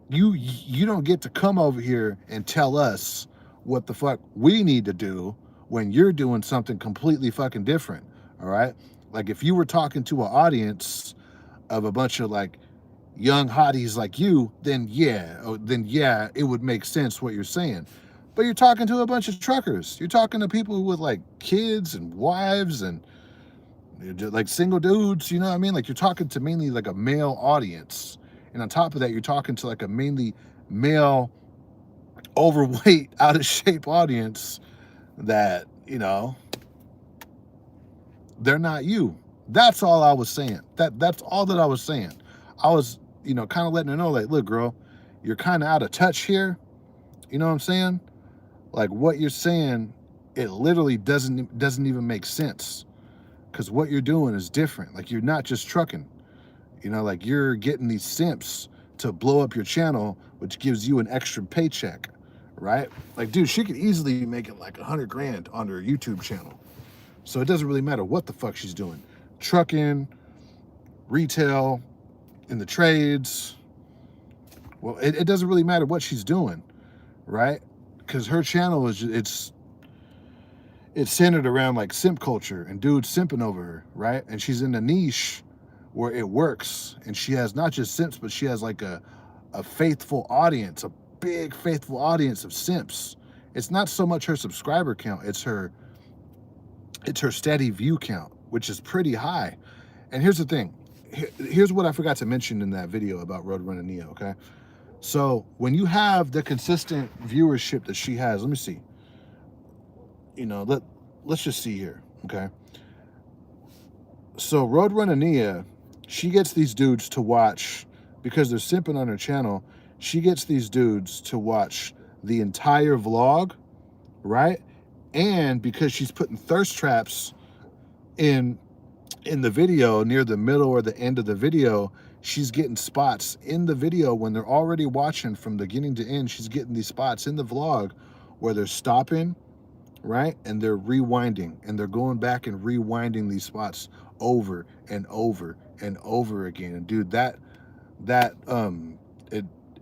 you don't get to come over here and tell us what the fuck we need to do when you're doing something completely fucking different. All right? Like if you were talking to an audience of a bunch of like young hotties like you, then yeah, it would make sense what you're saying. But you're talking to a bunch of truckers. You're talking to people with like kids and wives and like single dudes, you know what I mean? Like you're talking to mainly like a male audience. And on top of that, you're talking to like a mainly male, overweight, out of shape audience that, they're not you. That's all I was saying. That's all that I was saying. I was, kind of letting her know, like, look, girl, you're kind of out of touch here. You know what I'm saying? Like what you're saying, it literally doesn't even make sense. Because what you're doing is different. Like you're not just trucking. Like you're getting these simps to blow up your channel, which gives you an extra paycheck, right? Like, dude, she could easily make it like 100 grand on her YouTube channel. So it doesn't really matter what the fuck she's doing. Trucking, retail, in the trades. Well, it doesn't really matter what she's doing, right? Because her channel it's centered around like simp culture and dudes simping over her, right? And she's in a niche where it works, and she has not just simps, but she has like a faithful audience, a big faithful audience of simps. It's not so much her subscriber count, it's her steady view count, which is pretty high. And here's the thing. Here's what I forgot to mention in that video about Roadrunner Neo, okay? So when you have the consistent viewership that she has, let me see. Let's just see here, okay? So Roadrunner Nia, she gets these dudes to watch, because they're simping on her channel, she gets these dudes to watch the entire vlog, right? And because she's putting thirst traps in the video near the middle or the end of the video, she's getting spots in the video when they're already watching from beginning to end. She's getting these spots in the vlog where they're stopping, right? And they're rewinding, and they're going back and rewinding these spots over and over and over again. And dude,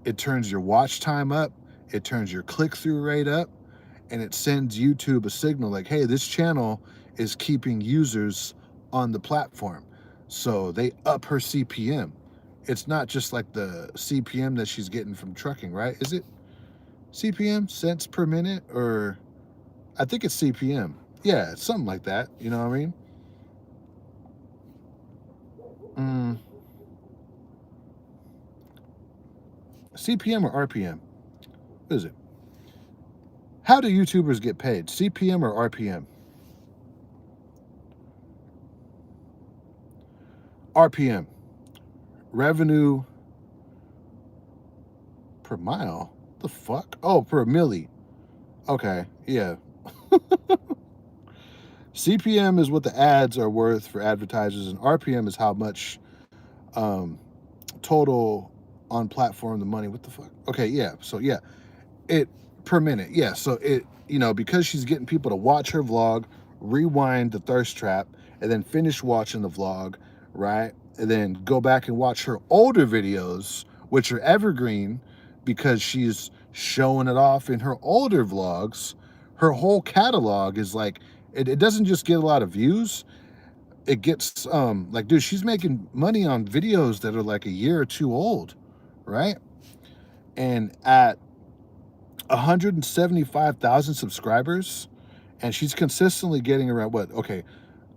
it turns your watch time up, it turns your click-through rate up, and it sends YouTube a signal like, hey, this channel is keeping users on the platform. So they up her CPM. It's not just like the CPM that she's getting from trucking, right? Is it CPM, cents per minute? Or I think it's CPM. Yeah, it's something like that. You know what I mean? CPM or RPM? What is it? How do YouTubers get paid? CPM or RPM? RPM. Revenue per mile? The fuck? Oh, per milli. Okay, yeah. CPM is what the ads are worth for advertisers, and RPM is how much total on platform the money. What the fuck? Okay, yeah. So yeah, it per minute. Yeah. So it, because she's getting people to watch her vlog, rewind the thirst trap, and then finish watching the vlog, right? And then go back and watch her older videos, which are evergreen because she's showing it off in her older vlogs. Her whole catalog is like, it doesn't just get a lot of views. It gets, like, dude, she's making money on videos that are like a year or two old, right? And at 175,000 subscribers, and she's consistently getting around what? Okay,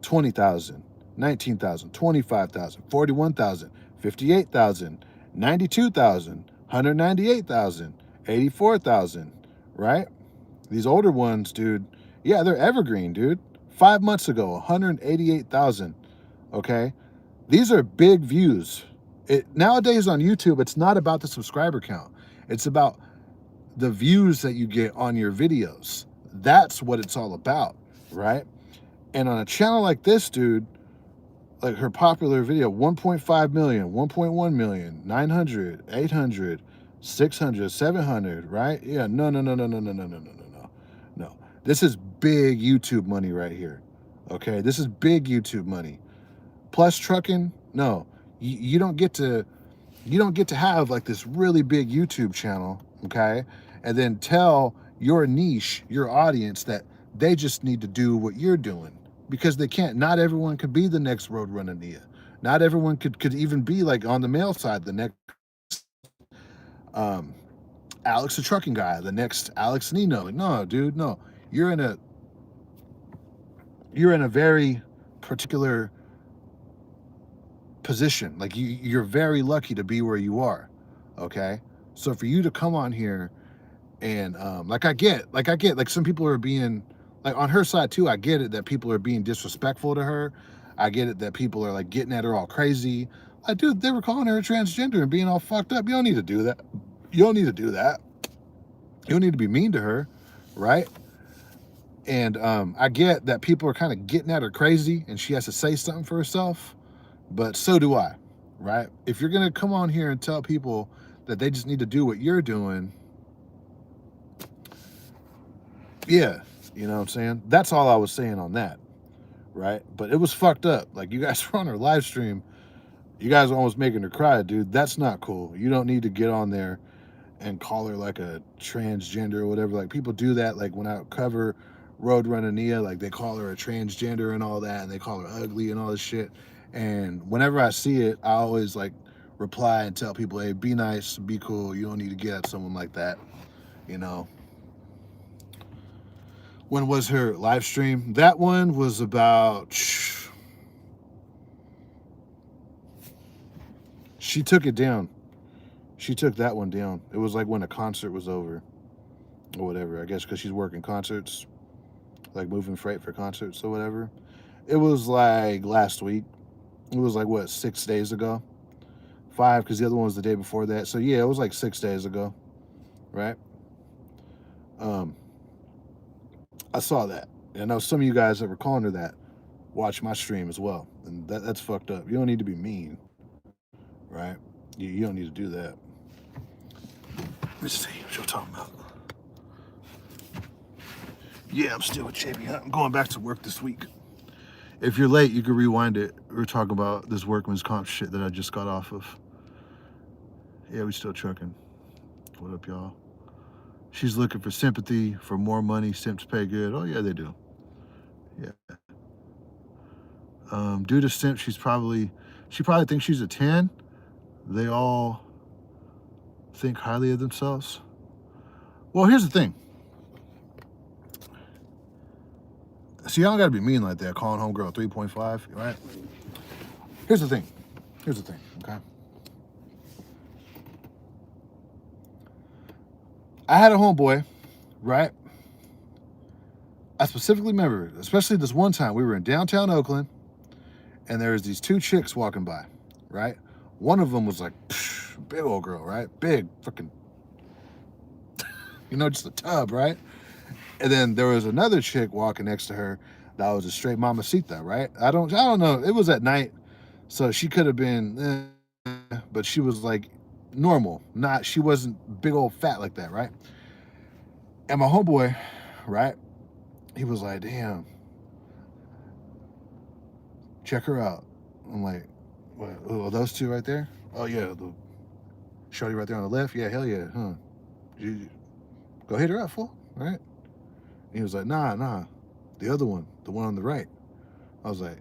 20,000, 19,000, 25,000, 41,000, 58,000, 92,000, 198,000, 84,000, right? These older ones, dude, yeah, they're evergreen, dude. 5 months ago, 188,000, okay? These are big views. Nowadays on YouTube, it's not about the subscriber count. It's about the views that you get on your videos. That's what it's all about, right? And on a channel like this, dude, like her popular video, 1.5 million, 1.1 million, 900, 800, 600, 700, right? Yeah, no, no, no, no, no, no, no, no, no, no, no. No. This is big YouTube money right here. Okay, this is big YouTube money. Plus trucking, no. You don't get to have like this really big YouTube channel, okay? And then tell your niche, your audience, that they just need to do what you're doing, because they can't. Not everyone could be the next Roadrunner Nia. Not everyone could even be like on the male side, the next um, Alex the trucking guy, the next Alex Nino. No, dude, no. You're in a very particular position. Like you're very lucky to be where you are. Okay. So for you to come on here and like I get like some people are being like on her side too. I get it that people are being disrespectful to her. I get it that people are like getting at her all crazy. Like, dude, they were calling her a transgender and being all fucked up. You don't need to do that. You don't need to do that. You don't need to be mean to her, right? And I get that people are kind of getting at her crazy and she has to say something for herself, but so do I, right? If you're gonna come on here and tell people that they just need to do what you're doing, yeah, you know what I'm saying? That's all I was saying on that, right? But it was fucked up. Like, you guys were on her live stream, you guys were almost making her cry, dude. That's not cool. You don't need to get on there and call her like a transgender or whatever. Like, people do that, like when I cover Roadrunner Nia, like they call her a transgender and all that, and they call her ugly and all this shit. And whenever I see it, I always like reply and tell people, hey, be nice, be cool. You don't need to get at someone like that, you know. When was her live stream? That one was about, she took it down. She took that one down. It was like when a concert was over or whatever. I guess because she's working concerts, like moving freight for concerts or whatever. It was like last week. It was like, what, 6 days ago? 5, because the other one was the day before that. So yeah, it was like 6 days ago, right? I saw that. And I know some of you guys that were calling her that watch my stream as well. And that's fucked up. You don't need to be mean, right? You don't need to do that. Let me see what you're talking about. Yeah, I'm still with JB. I'm going back to work this week. If you're late, you can rewind it. We're talking about this workman's comp shit that I just got off of. Yeah, we still trucking. What up, y'all? She's looking for sympathy, for more money. Simps pay good. Oh, yeah, they do. Yeah. Due to simp, she probably thinks she's a 10. They all think highly of themselves. Well, here's the thing. See, y'all gotta be mean like that, calling homegirl 3.5, right? Here's the thing, okay? I had a homeboy, right? I specifically remember, especially this one time, we were in downtown Oakland, and there was these 2 chicks walking by, right? One of them was like, big old girl, right? Big, freaking, you know, just a tub, right? And then there was another chick walking next to her that was a straight mamacita, right? I don't know. It was at night, so she could have been, but she was like normal. She wasn't big old fat like that, right? And my homeboy, right? He was like, damn, check her out. I'm like, what, oh, those 2 right there? Oh yeah, the shorty right there on the left? Yeah, hell yeah, huh? You go hit her up, fool, right? And he was like, nah, the other one, the one on the right. I was like,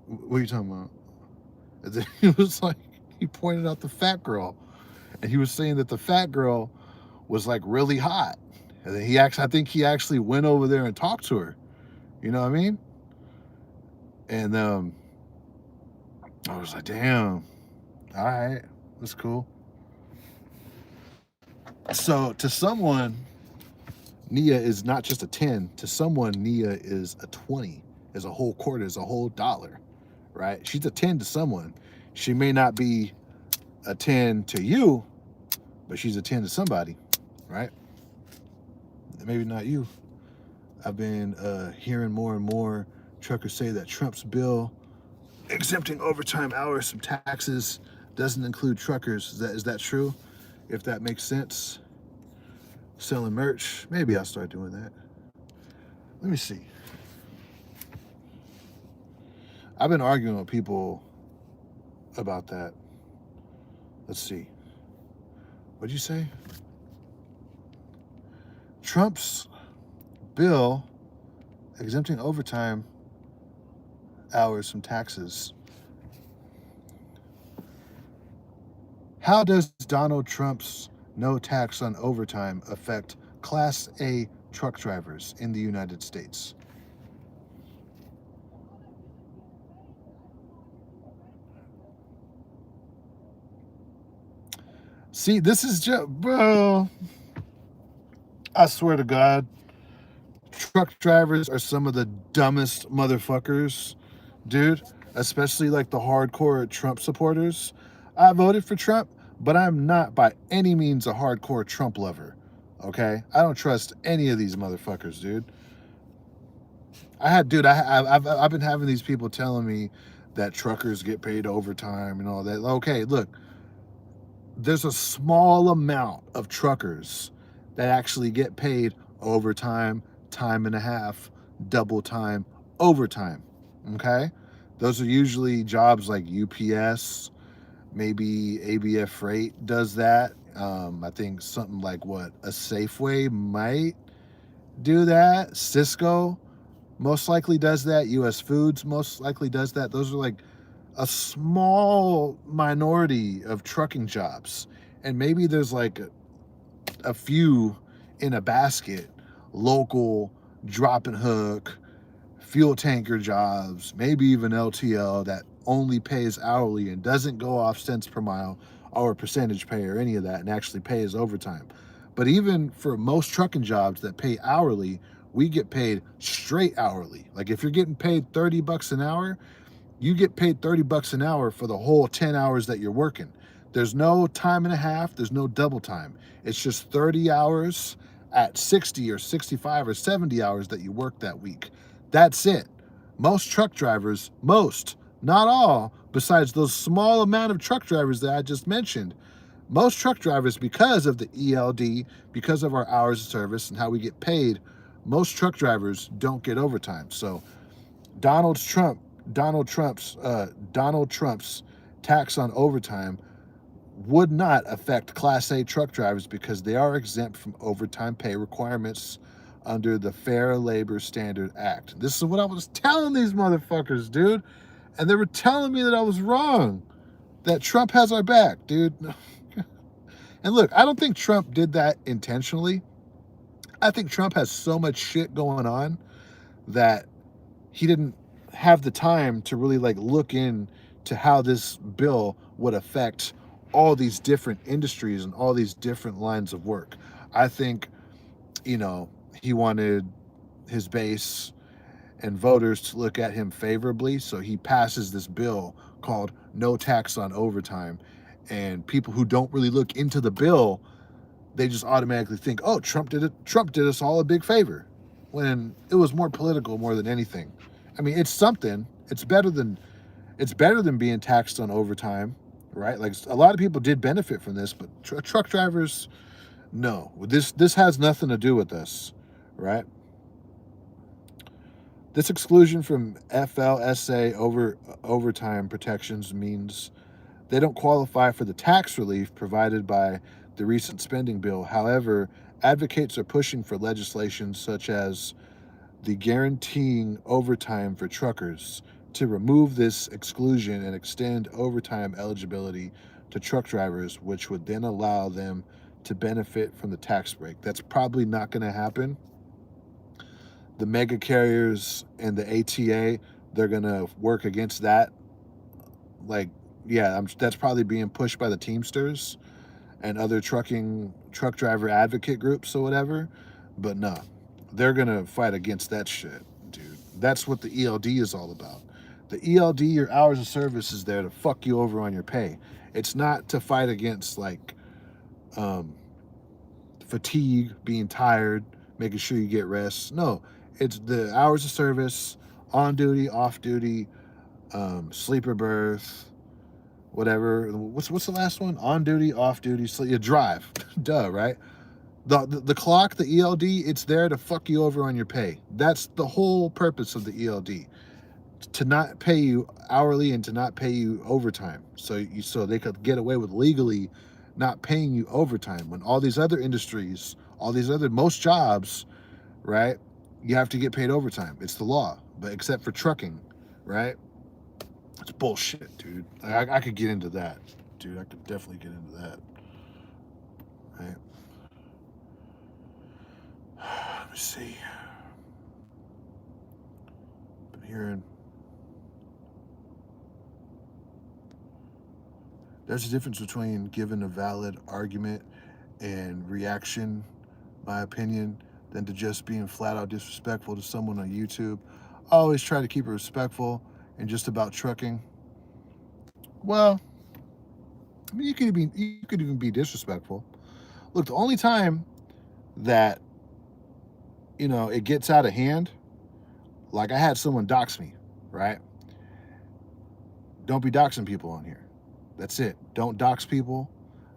what are you talking about? And then he was like, he pointed out the fat girl. And he was saying that the fat girl was like really hot. And then I think he actually went over there and talked to her. You know what I mean? And I was like, damn, all right, that's cool. So to someone, Nia is not just a 10. To someone, Nia is a 20, is a whole quarter, is a whole dollar, right? She's a 10 to someone. She may not be a 10 to you, but she's a 10 to somebody, right? Maybe not you. I've been hearing more and more truckers say that Trump's bill exempting overtime hours from taxes doesn't include truckers. Is that true? If that makes sense. Selling merch, maybe I'll start doing that. Let me see. I've been arguing with people about that. Let's see. What'd you say? Trump's bill exempting overtime hours from taxes. How does Donald Trump's no tax on overtime affect Class A truck drivers in the United States? See, this is just, bro, I swear to God, truck drivers are some of the dumbest motherfuckers, dude, especially like the hardcore Trump supporters. I voted for Trump, but I'm not by any means a hardcore Trump lover. Okay? I don't trust any of these motherfuckers, dude. I've been having these people telling me that truckers get paid overtime and all that. Okay, look, there's a small amount of truckers that actually get paid overtime, time and a half, double time, overtime. Okay? Those are usually jobs like UPS, maybe ABF Freight does that. I think something like what? A Safeway might do that. Cisco most likely does that. US Foods most likely does that. Those are like a small minority of trucking jobs. And maybe there's like a few in a basket, local drop and hook, fuel tanker jobs, maybe even LTL that only pays hourly and doesn't go off cents per mile or percentage pay or any of that and actually pays overtime. But even for most trucking jobs that pay hourly, we get paid straight hourly. Like if you're getting paid 30 bucks an hour, you get paid 30 bucks an hour for the whole 10 hours that you're working. There's no time and a half, there's no double time. It's just 30 hours at 60 or 65 or 70 hours that you work that week. That's it. Most truck drivers, not all, besides those small amount of truck drivers that I just mentioned, most truck drivers, because of the ELD, because of our hours of service and how we get paid, most truck drivers don't get overtime. So Donald Trump, Donald Trump's tax on overtime would not affect Class A truck drivers because they are exempt from overtime pay requirements under the Fair Labor Standard Act. This is what I was telling these motherfuckers, dude. And they were telling me that I was wrong, that Trump has our back, dude. And look, I don't think Trump did that intentionally. I think Trump has so much shit going on that he didn't have the time to really like look in to how this bill would affect all these different industries and all these different lines of work. I think, he wanted his base and voters to look at him favorably, so he passes this bill called No Tax on Overtime. And people who don't really look into the bill, they just automatically think, oh, Trump did it. Trump did us all a big favor, when it was more political more than anything. I mean, it's something. It's better than being taxed on overtime, right? Like a lot of people did benefit from this, but truck drivers, no. This has nothing to do with us, right? This exclusion from FLSA overtime protections means they don't qualify for the tax relief provided by the recent spending bill. However, advocates are pushing for legislation such as the guaranteeing overtime for truckers to remove this exclusion and extend overtime eligibility to truck drivers, which would then allow them to benefit from the tax break. That's probably not going to happen. The mega carriers and the ATA, they're going to work against that. Like, yeah, that's probably being pushed by the Teamsters and other truck driver advocate groups or whatever. But no, they're gonna fight against that shit, dude. That's what the ELD is all about. The ELD, your hours of service, is there to fuck you over on your pay. It's not to fight against like um, fatigue, being tired, making sure you get rest. No, it's the hours of service, on duty, off duty, sleeper berth, whatever. What's the last one? On duty, off duty, you drive. Duh, right? The clock, the ELD, it's there to fuck you over on your pay. That's the whole purpose of the ELD, to not pay you hourly and to not pay you overtime. So they could get away with legally not paying you overtime when all these other industries, all these other most jobs, right? You have to get paid overtime. It's the law, but except for trucking, right? It's bullshit, dude. I could get into that, dude. I could definitely get into that, right? Let me see. Been hearing. There's a difference between giving a valid argument and reaction, my opinion, than to just being flat out disrespectful to someone on YouTube. I always try to keep it respectful and just about trucking. Well, I mean, you could even be disrespectful. Look, the only time that it gets out of hand, like I had someone dox me, right? Don't be doxing people on here. That's it. Don't dox people.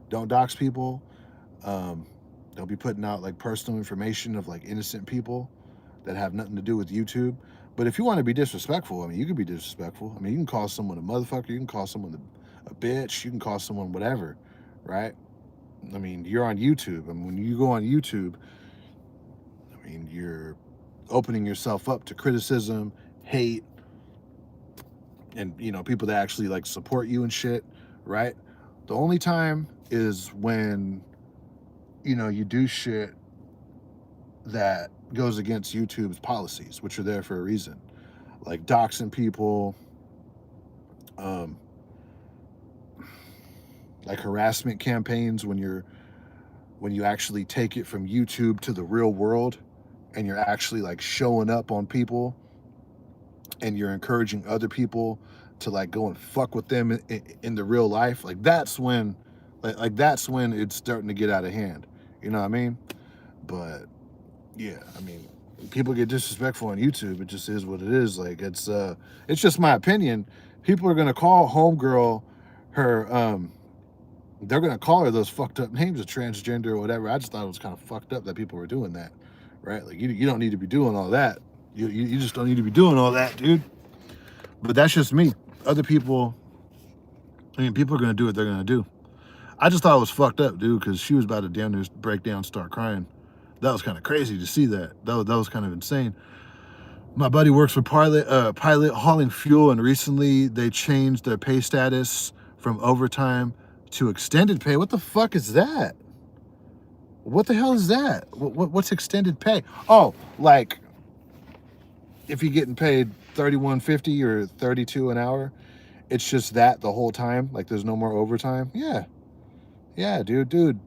Don't dox people. Um, don't be putting out like personal information of like innocent people that have nothing to do with YouTube. But if you want to be disrespectful, I mean, you can be disrespectful. I mean, you can call someone a motherfucker. You can call someone a bitch. You can call someone whatever, right? I mean, you're on YouTube. I mean, when you go on YouTube, I mean, you're opening yourself up to criticism, hate, and people that actually like support you and shit, right? The only time is when you do shit that goes against YouTube's policies, which are there for a reason, like doxing people, um, like harassment campaigns when you actually take it from YouTube to the real world, and you're actually like showing up on people, and you're encouraging other people to like go and fuck with them in the real life. Like that's when, like that's when it's starting to get out of hand. You know what I mean? But yeah, I mean, people get disrespectful on YouTube. It just is what it is. Like it's just my opinion. People are gonna call homegirl her they're gonna call her those fucked up names of transgender or whatever. I just thought it was kind of fucked up that people were doing that, right? Like you don't need to be doing all that. You just don't need to be doing all that, dude. But that's just me. Other people, I mean, people are gonna do what they're gonna do. I just thought it was fucked up, dude, because she was about to damn near break down, start crying. That was kind of crazy to see that. That was kind of insane. My buddy works for Pilot hauling fuel, and recently they changed their pay status from overtime to extended pay. What the fuck is that? What the hell is that? What's extended pay? Oh, like if you're getting paid $31.50 or $32 an hour, it's just that the whole time. Like there's no more overtime. Yeah, dude.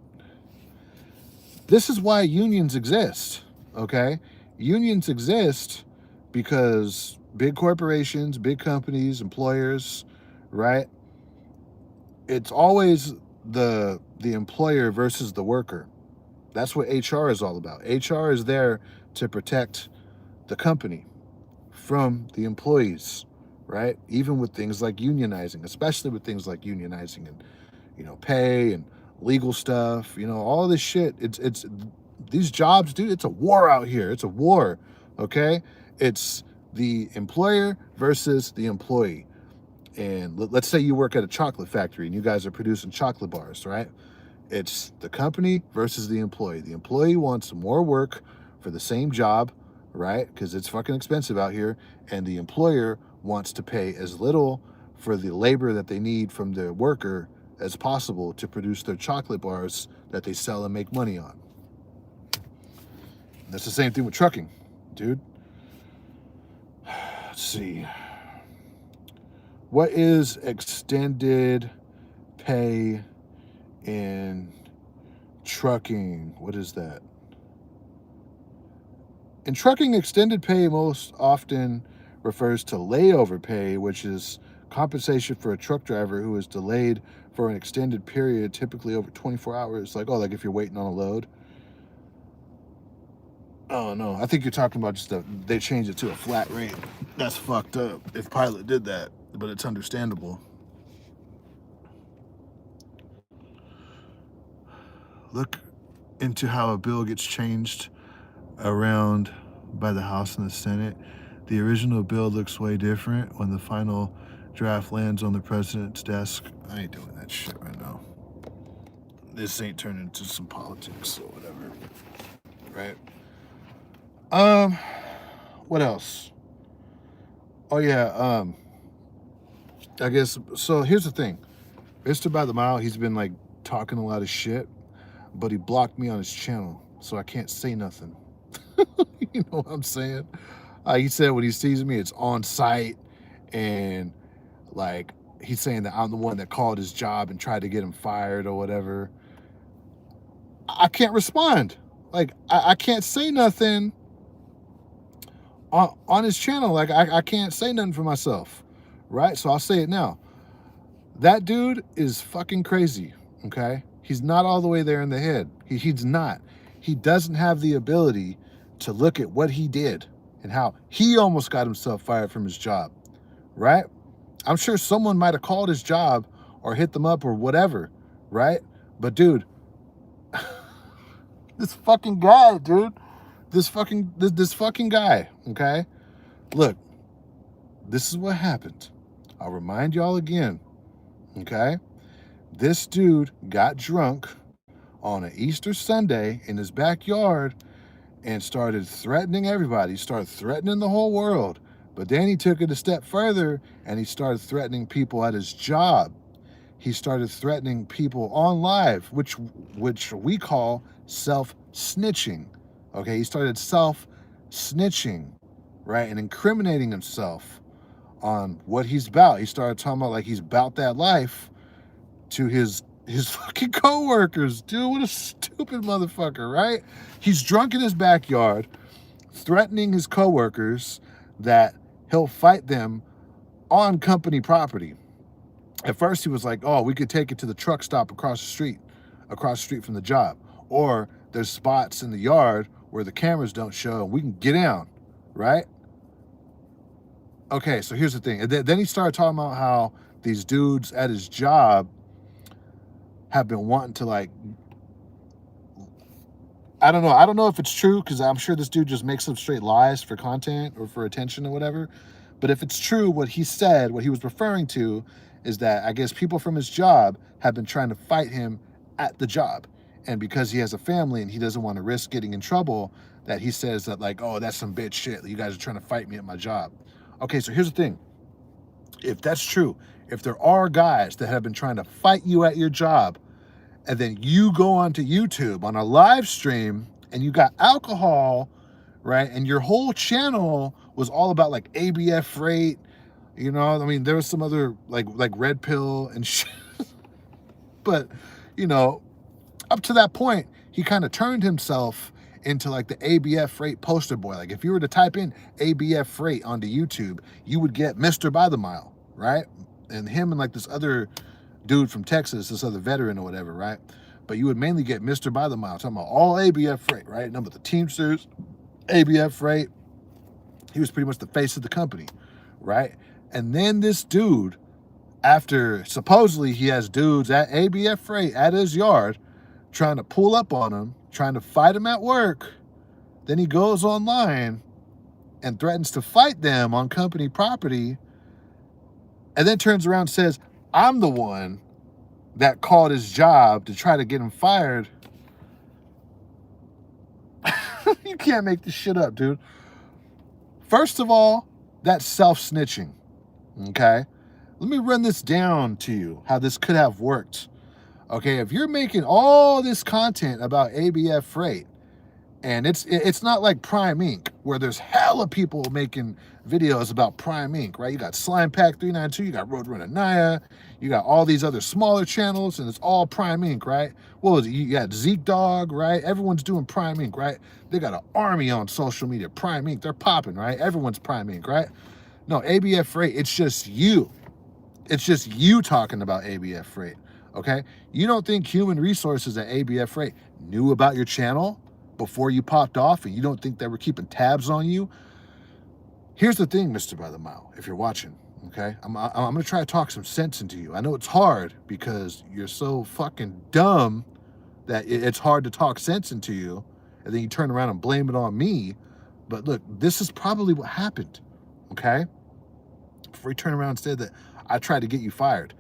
This is why unions exist. Okay, unions exist because big corporations, big companies, employers, right? It's always the employer versus the worker. That's what HR is all about. HR is there to protect the company from the employees, right? Even with things like unionizing, especially with things like unionizing and pay and legal stuff, all this shit. It's these jobs, dude. It's a war out here. It's a war, okay? It's the employer versus the employee. And let's say you work at a chocolate factory and you guys are producing chocolate bars, right? It's the company versus the employee. The employee wants more work for the same job, right? Because it's fucking expensive out here. And the employer wants to pay as little for the labor that they need from the worker as possible to produce their chocolate bars that they sell and make money on. That's the same thing with trucking, dude. Let's see. What is extended pay in trucking? What is that? In trucking, extended pay most often refers to layover pay, which is Compensation for a truck driver who is delayed for an extended period, typically over 24 hours. Like, oh, like if you're waiting on a load. Oh, no. I think you're talking about just they changed it to a flat rate. That's fucked up if Pilot did that, but it's understandable. Look into how a bill gets changed around by the House and the Senate. The original bill looks way different when the final draft lands on the president's desk. I ain't doing that shit right now. This ain't turned into some politics or whatever. Right? What else? Oh yeah, I guess so. Here's the thing. Mr. By the Mile, he's been like talking a lot of shit, but he blocked me on his channel, so I can't say nothing. You know what I'm saying? He said when he sees me, it's on site, and like he's saying that I'm the one that called his job and tried to get him fired or whatever. I can't respond. Like I can't say nothing on his channel. Like I can't say nothing for myself, right? So I'll say it now. That dude is fucking crazy, okay? He's not all the way there in the head. He's not. He doesn't have the ability to look at what he did and how he almost got himself fired from his job, right? I'm sure someone might have called his job or hit them up or whatever, right? But dude, this fucking guy, dude, this fucking guy, okay? Look, this is what happened. I'll remind y'all again, okay? This dude got drunk on an Easter Sunday in his backyard and started threatening everybody. He started threatening the whole world. But then he took it a step further and he started threatening people at his job. He started threatening people on live, which we call self-snitching. Okay, he started self-snitching, right? And incriminating himself on what he's about. He started talking about like he's about that life to his fucking coworkers. Dude, what a stupid motherfucker, right? He's drunk in his backyard, threatening his coworkers that he'll fight them on company property. At first he was like, oh, we could take it to the truck stop across the street from the job. Or there's spots in the yard where the cameras don't show and we can get down, right? Okay, so here's the thing. And then he started talking about how these dudes at his job have been wanting to like, I don't know if it's true, because I'm sure this dude just makes up straight lies for content or for attention or whatever. But if it's true, what he said, what he was referring to is that I guess people from his job have been trying to fight him at the job. And because he has a family and he doesn't want to risk getting in trouble, that he says that like, oh, that's some bitch shit. You guys are trying to fight me at my job. Okay, so here's the thing. If that's true, if there are guys that have been trying to fight you at your job, and then you go onto YouTube on a live stream and you got alcohol, right? And your whole channel was all about like ABF freight, you know? I mean, there was some other like red pill and shit. But, you know, up to that point, he kind of turned himself into like the ABF freight poster boy. Like if you were to type in ABF freight onto YouTube, you would get Mr. By the Mile, right? And him and like this other dude from Texas, this other veteran or whatever, right? But you would mainly get Mr. By the Mile, talking about all ABF freight, right? Number the Teamsters, ABF freight. He was pretty much the face of the company, right? And then this dude, after supposedly he has dudes at ABF freight at his yard trying to pull up on him, trying to fight him at work, then he goes online and threatens to fight them on company property, and then turns around and says, I'm the one that called his job to try to get him fired. You can't make this shit up, dude. First of all, that's self-snitching, okay? Let me run this down to you, how this could have worked. Okay, if you're making all this content about ABF freight, and it's not like Prime Inc., where there's hella people making videos about Prime Inc., right? You got Slime Pack 392, you got Roadrunner Naya, you got all these other smaller channels, and it's all Prime Inc., right? What was it? You got Zeke Dog, right? Everyone's doing Prime Inc., right? They got an army on social media. Prime Inc., they're popping, right? Everyone's Prime Inc., right? No, ABF Freight, it's just you, It's just you talking about ABF Freight, okay? You don't think human resources at ABF Freight knew about your channel before you popped off, and you don't think they were keeping tabs on you? Here's the thing, Mr. By the Mile, if you're watching, okay? I'm going to try to talk some sense into you. I know it's hard because you're so fucking dumb that it's hard to talk sense into you, and then you turn around and blame it on me. But look, this is probably what happened, okay? Before you turn around and say that I tried to get you fired.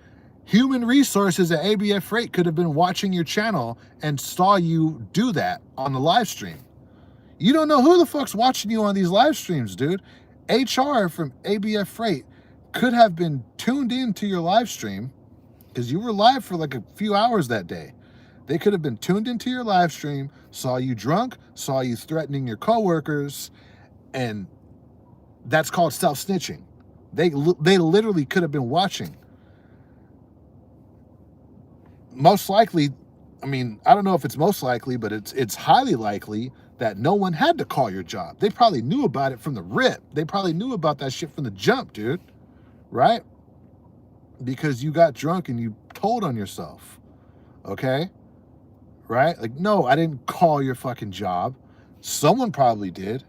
Human resources at ABF Freight could have been watching your channel and saw you do that on the live stream. You don't know who the fuck's watching you on these live streams, dude. HR from ABF Freight could have been tuned in to your live stream because you were live for like a few hours that day. They could have been tuned into your live stream, saw you drunk, saw you threatening your coworkers, and that's called self-snitching. They literally could have been watching. Most likely, I mean, I don't know if it's most likely, but it's highly likely that no one had to call your job. They probably knew about it from the rip. They probably knew about that shit from the jump, dude. Right? Because you got drunk and you told on yourself. Okay? Right? Like, no, I didn't call your fucking job. Someone probably did.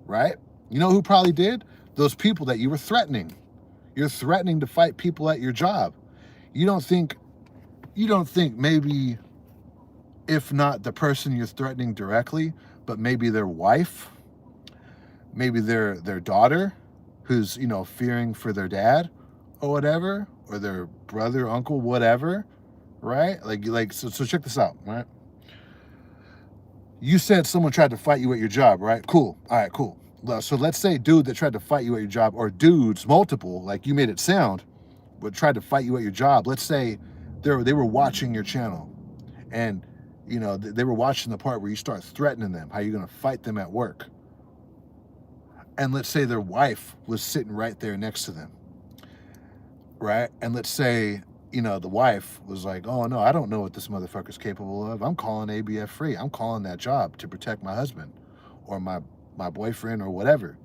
Right? You know who probably did? Those people that you were threatening. You're threatening to fight people at your job. You don't think maybe, if not the person you're threatening directly, but maybe their wife, maybe their daughter, who's, you know, fearing for their dad or whatever, or their brother, uncle, whatever, right? So check this out, right? You said someone tried to fight you at your job, right? Cool. All right, cool. So let's say dude that tried to fight you at your job, or dudes, multiple, like you made it sound, but tried to fight you at your job. Let's say they were watching your channel, and you know they were watching the part where you start threatening them, how you're going to fight them at work. And let's say their wife was sitting right there next to them, right? And let's say, you know, the wife was like, oh no, I don't know what this motherfucker's capable of. I'm calling ABF Free. I'm calling that job to protect my husband or my boyfriend or whatever.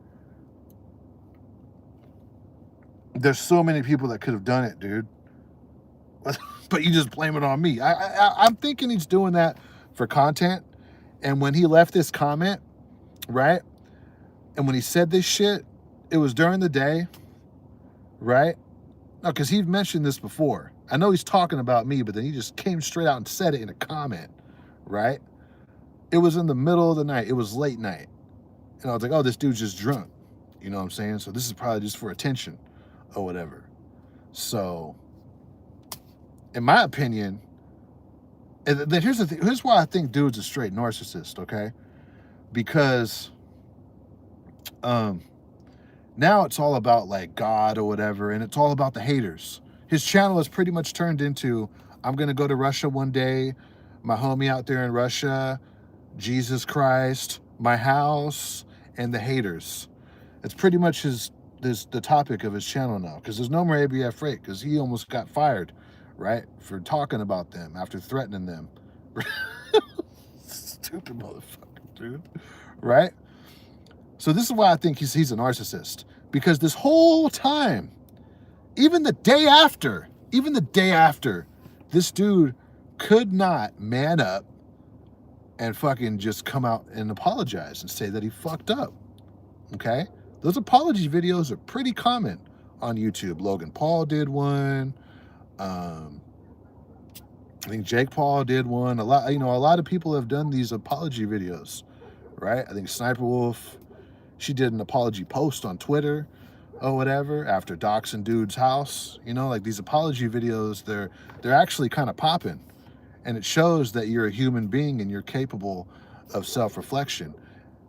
There's so many people that could have done it, dude. But you just blame it on me. I'm thinking he's doing that for content. And when he left this comment, right? And when he said this shit, it was during the day, right? No, because he'd mentioned this before. I know he's talking about me, but then he just came straight out and said it in a comment, right? It was in the middle of the night. It was late night. And I was like, oh, this dude's just drunk. You know what I'm saying? So this is probably just for attention or whatever. So, in my opinion, and then here's the thing. Here's why I think dude's a straight narcissist, okay? Because now it's all about like God or whatever, and it's all about the haters. His channel has pretty much turned into, I'm going to go to Russia one day, my homie out there in Russia, Jesus Christ, my house, and the haters. It's pretty much the topic of his channel now, because there's no more ABF Freight, because he almost got fired, right, for talking about them after threatening them. Stupid motherfucker, dude, right? So this is why I think he's a narcissist, because this whole time, even the day after, this dude could not man up and fucking just come out and apologize and say that he fucked up, okay? Those apology videos are pretty common on YouTube. Logan Paul did one. I think Jake Paul did one. A lot of people have done these apology videos, right? I think Sniper Wolf, she did an apology post on Twitter or whatever after doxing dude's house. You know, like these apology videos, they're actually kind of popping. And it shows that you're a human being and you're capable of self-reflection.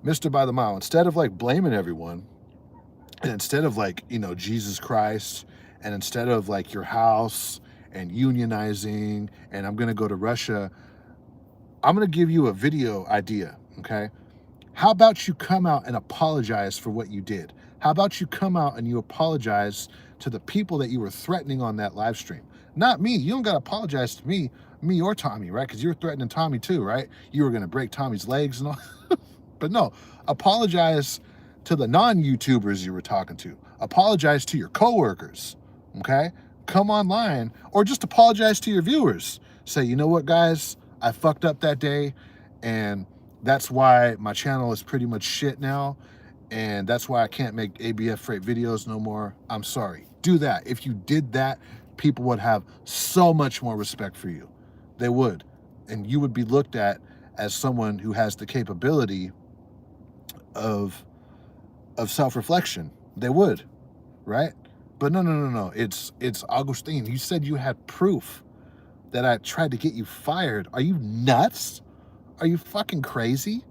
Mr. By the Mile, instead of like blaming everyone, and instead of like, you know, Jesus Christ, and instead of like your house and unionizing, and I'm going to go to Russia, I'm going to give you a video idea, okay? How about you come out and apologize for what you did? How about you come out and you apologize to the people that you were threatening on that live stream? Not me. You don't got to apologize to me or Tommy, right? Because you were threatening Tommy too, right? You were going to break Tommy's legs and all. But no, apologize to the non-YouTubers you were talking to. Apologize to your coworkers, okay? come online or just apologize to your viewers. Say, you know what, guys, I fucked up that day, and that's why my channel is pretty much shit now, and that's why I can't make ABF Freight videos no more. I'm sorry. Do that. If you did that, people would have so much more respect for you. They would. And you would be looked at as someone who has the capability of self-reflection. They would, right? But no. It's Augustine. You said you had proof that I tried to get you fired. Are you nuts? Are you fucking crazy?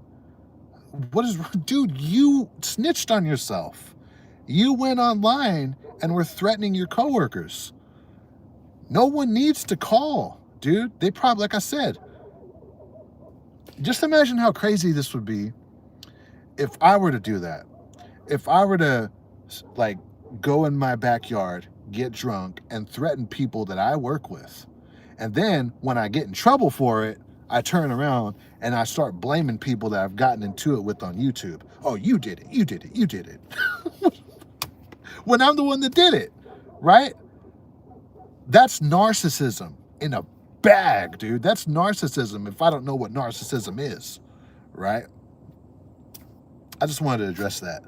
What is, dude, you snitched on yourself. You went online and were threatening your coworkers. No one needs to call, dude. They probably, like I said, just imagine how crazy this would be if I were to do that. If I were to, like, go in my backyard, get drunk, and threaten people that I work with. And then when I get in trouble for it, I turn around and I start blaming people that I've gotten into it with on YouTube. Oh, you did it, you did it, you did it. When I'm the one that did it, right? That's narcissism in a bag, dude. That's narcissism if I don't know what narcissism is, right? I just wanted to address that.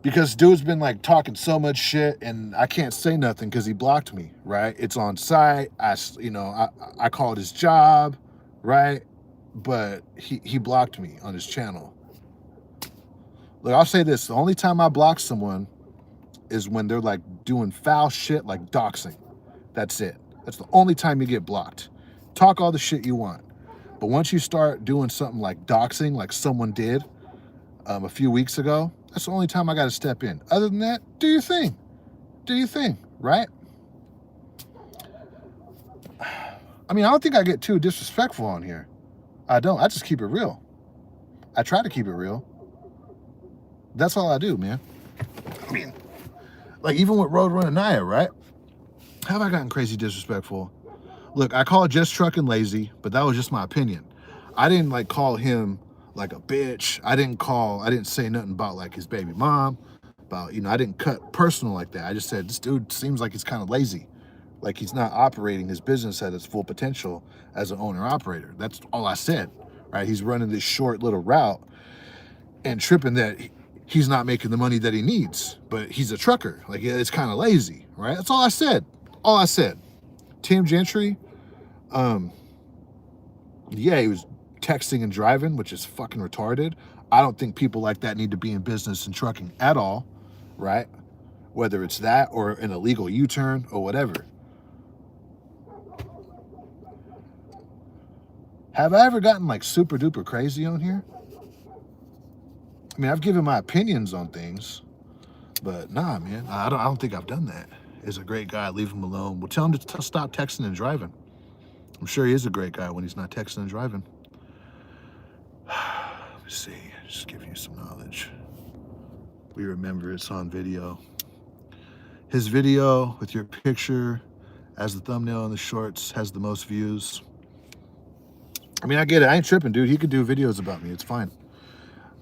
Because dude's been like talking so much shit and I can't say nothing because he blocked me, right? It's on site. I called his job, right? But he blocked me on his channel. Look, I'll say this. The only time I block someone is when they're like doing foul shit like doxing. That's it. That's the only time you get blocked. Talk all the shit you want. But once you start doing something like doxing, like someone did a few weeks ago, that's the only time I got to step in. Other than that, do your thing. Do your thing, right? I mean, I don't think I get too disrespectful on here. I don't. I just keep it real. I try to keep it real. That's all I do, man. I mean, like even with Roadrunner Naya, right? Have I gotten crazy disrespectful? Look, I call Just Trucking lazy, but that was just my opinion. I didn't like call him like a bitch. I didn't say nothing about like his baby mom, about, I didn't cut personal like that. I just said, this dude seems like he's kind of lazy. Like he's not operating his business at its full potential as an owner operator. That's all I said, right? He's running this short little route and tripping that he's not making the money that he needs, but he's a trucker. Like it's kind of lazy, right? That's all I said. All I said. Tim Gentry, yeah, he was texting and driving, which is fucking retarded. I don't think people like that need to be in business and trucking at all, right? Whether it's that or an illegal U-turn or whatever. Have I ever gotten like super duper crazy on here? I mean, I've given my opinions on things, but nah, man, I don't think I've done that. He's a great guy, leave him alone. Well, tell him to stop texting and driving. I'm sure he is a great guy when he's not texting and driving. Let me see, just give you some knowledge. We remember it's on video. His video with your picture as the thumbnail in the shorts has the most views. I mean, I get it. I ain't tripping, dude. He could do videos about me. It's fine.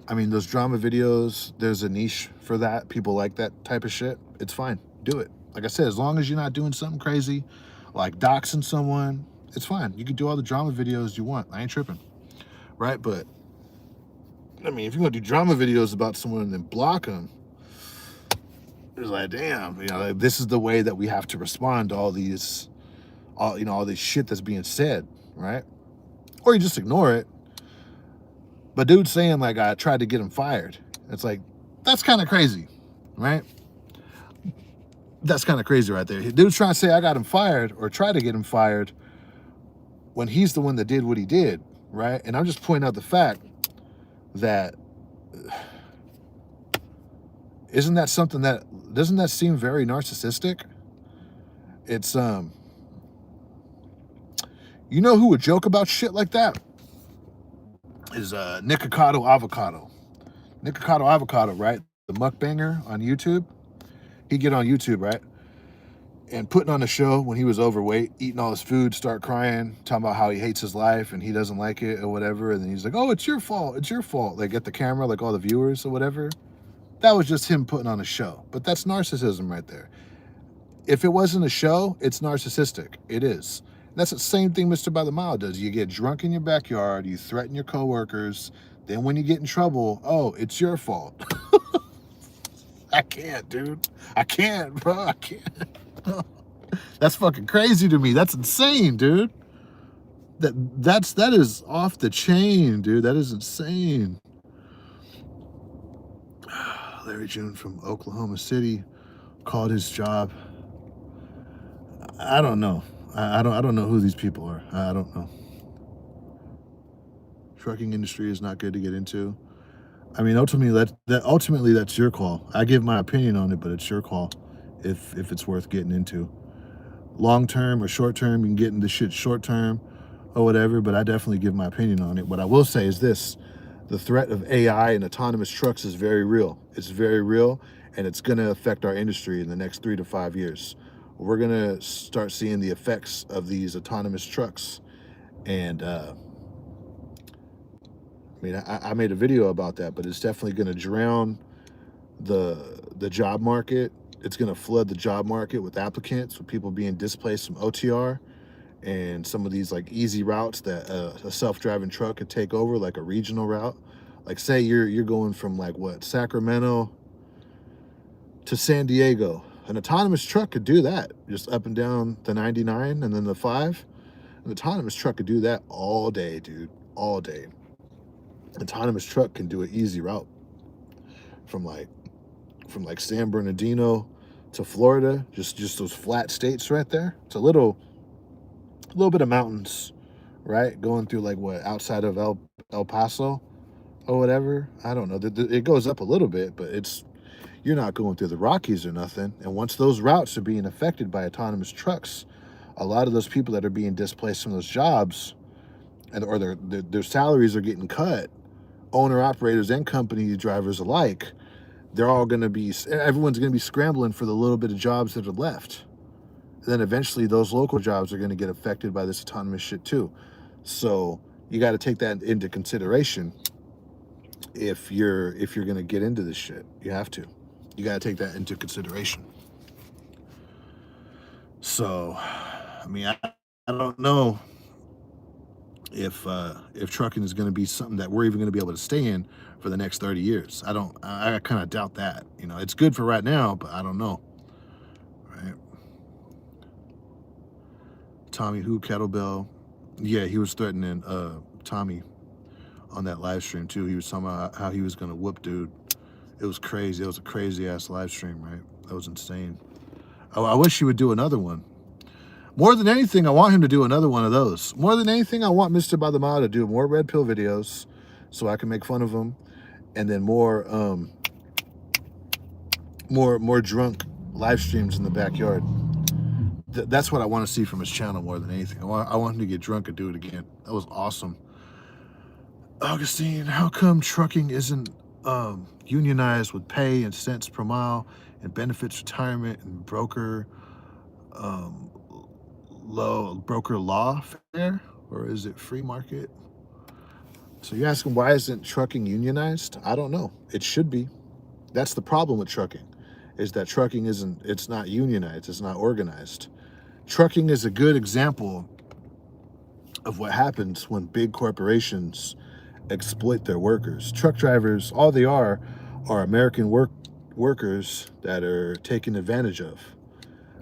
I mean, those drama videos, there's a niche for that. People like that type of shit. It's fine. Do it. Like I said, as long as you're not doing something crazy, like doxing someone, it's fine. You can do all the drama videos you want. I ain't tripping. Right? But, I mean, if you're going to do drama videos about someone and then block them, it's like, damn, like, this is the way that we have to respond to all these shit that's being said, right? Or you just ignore it. But dude saying like I tried to get him fired, it's like, that's kind of crazy, right? That's kind of crazy right there. Dude's trying to say I got him fired or try to get him fired when he's the one that did what he did, right? And I'm just pointing out the fact that doesn't that seem very narcissistic? It's you know who would joke about shit like that? Is Nikocado Avocado. Nikocado Avocado, right? The mukbanger on YouTube. He'd get on YouTube, right? And putting on a show when he was overweight, eating all his food, start crying, talking about how he hates his life and he doesn't like it or whatever. And then he's like, oh, it's your fault. It's your fault. Like at the camera, like all the viewers or whatever. That was just him putting on a show. But that's narcissism right there. if it wasn't a show, it's narcissistic. It is. That's the same thing Mr. By the Mile does. You get drunk in your backyard, you threaten your coworkers, then when you get in trouble, oh, it's your fault. I can't, dude. I can't, bro. I can't. That's fucking crazy to me. That's insane, dude. That is off the chain, dude. That is insane. Larry June from Oklahoma City called his job. I don't know. I don't know who these people are. I don't know. Trucking industry is not good to get into. I mean, ultimately that's your call. I give my opinion on it, but it's your call if it's worth getting into. Long term or short term, you can get into shit short term or whatever, but I definitely give my opinion on it. What I will say is this: the threat of AI and autonomous trucks is very real. It's very real, and it's going to affect our industry in the next 3 to 5 years. We're going to start seeing the effects of these autonomous trucks. And I mean, I made a video about that, but it's definitely going to drown the job market. It's going to flood the job market with applicants, with people being displaced from OTR and some of these like easy routes that a self-driving truck could take over, like a regional route. Like say you're going from like what, Sacramento to San Diego. An autonomous truck could do that, just up and down the 99 and then the 5. An autonomous truck could do that all day, dude, all day. An autonomous truck can do an easy route from like San Bernardino to Florida, just those flat states right there. It's a little bit of mountains, right? Going through like what, outside of El Paso or whatever. I don't know. It goes up a little bit, but you're not going through the Rockies or nothing. And once those routes are being affected by autonomous trucks, a lot of those people that are being displaced from those jobs or their salaries are getting cut, owner operators and company drivers alike, everyone's going to be scrambling for the little bit of jobs that are left. Then eventually those local jobs are going to get affected by this autonomous shit too. So you got to take that into consideration if you're going to get into this shit. You have to. You got to take that into consideration. So, I mean, I don't know if trucking is going to be something that we're even going to be able to stay in for the next 30 years. I kind of doubt that. You know, it's good for right now, but I don't know. Right? Tommy Who Kettlebell. Yeah, he was threatening Tommy on that live stream too. He was talking about how he was going to whoop dude. It was crazy. It was a crazy ass live stream, right? That was insane. I wish he would do another one. More than anything, I want him to do another one of those. More than anything, I want Mr. By the Mile to do more red pill videos so I can make fun of him, and then more drunk live streams in the backyard. That's what I want to see from his channel more than anything. I want him to get drunk and do it again. That was awesome. Augustine, how come trucking isn't unionized with pay and cents per mile and benefits, retirement, and broker law fair, or is it free market? So you're asking why isn't trucking unionized? I don't know. It should be. That's the problem with trucking, is that trucking it's not unionized, it's not organized. Trucking is a good example of what happens when big corporations exploit their workers. Truck drivers, all they are American workers that are taken advantage of.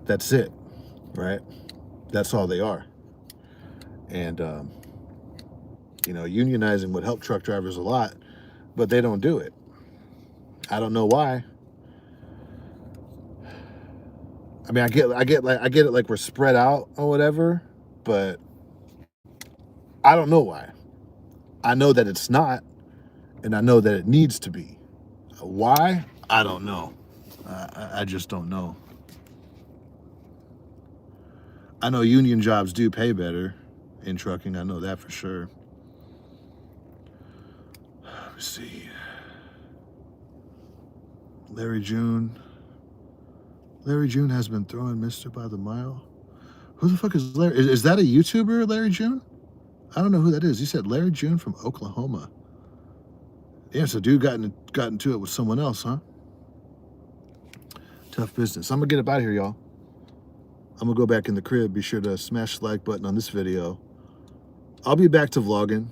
That's it, right? That's all they are. And unionizing would help truck drivers a lot, but they don't do it. I don't know why. I mean, I get it, like we're spread out or whatever, but I don't know why. I know that it's not, and I know that it needs to be. Why? I don't know. I just don't know. I know union jobs do pay better in trucking. I know that for sure. Let me see. Larry June. Larry June has been throwing Mr. By the Mile. Who the fuck is Larry? Is that a YouTuber, Larry June? I don't know who that is. He said Larry June from Oklahoma. Yeah, so dude got into it with someone else, huh? Tough business. I'm gonna get up out of here, y'all. I'm gonna go back in the crib. Be sure to smash the like button on this video. I'll be back to vlogging.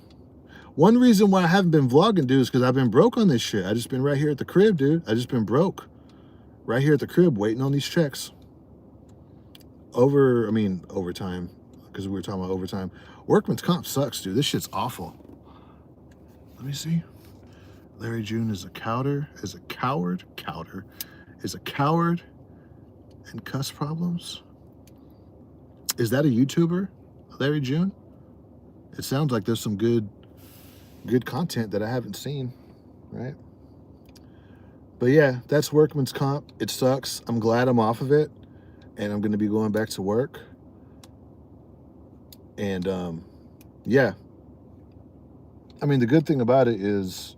One reason why I haven't been vlogging, dude, is because I've been broke on this shit. I just been right here at the crib, dude. I just been broke. Right here at the crib waiting on these checks. Overtime. Because we were talking about overtime. Workman's comp sucks, dude. This shit's awful. Let me see. Larry June is a coward, and cuss problems. Is that a YouTuber, Larry June? It sounds like there's some good content that I haven't seen, right? But yeah, that's Workman's comp. It sucks. I'm glad I'm off of it, and I'm going to be going back to work. And yeah, I mean, the good thing about it is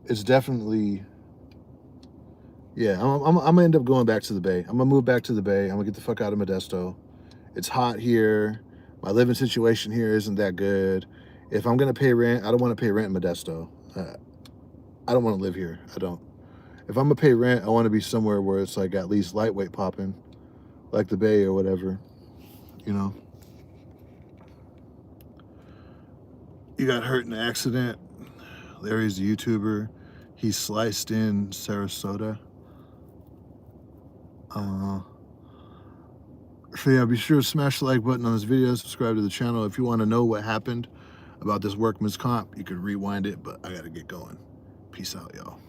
it's definitely, yeah, I'm gonna end up going back to the Bay. I'm gonna move back to the Bay. I'm gonna get the fuck out of Modesto. It's hot here. My living situation here isn't that good. If I'm gonna pay rent, I don't want to pay rent in Modesto. I don't want to live here. I don't. If I'm gonna pay rent, I want to be somewhere where it's like at least lightweight popping, like the Bay or whatever, you know. You got hurt in an accident. Larry's a YouTuber. He sliced in Sarasota. So yeah, be sure to smash the like button on this video, subscribe to the channel. If you want to know what happened about this Workman's comp, you could rewind it, but I gotta get going. Peace out, y'all.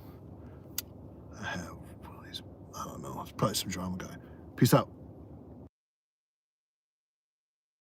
I don't know, it's probably some drama guy. Peace out.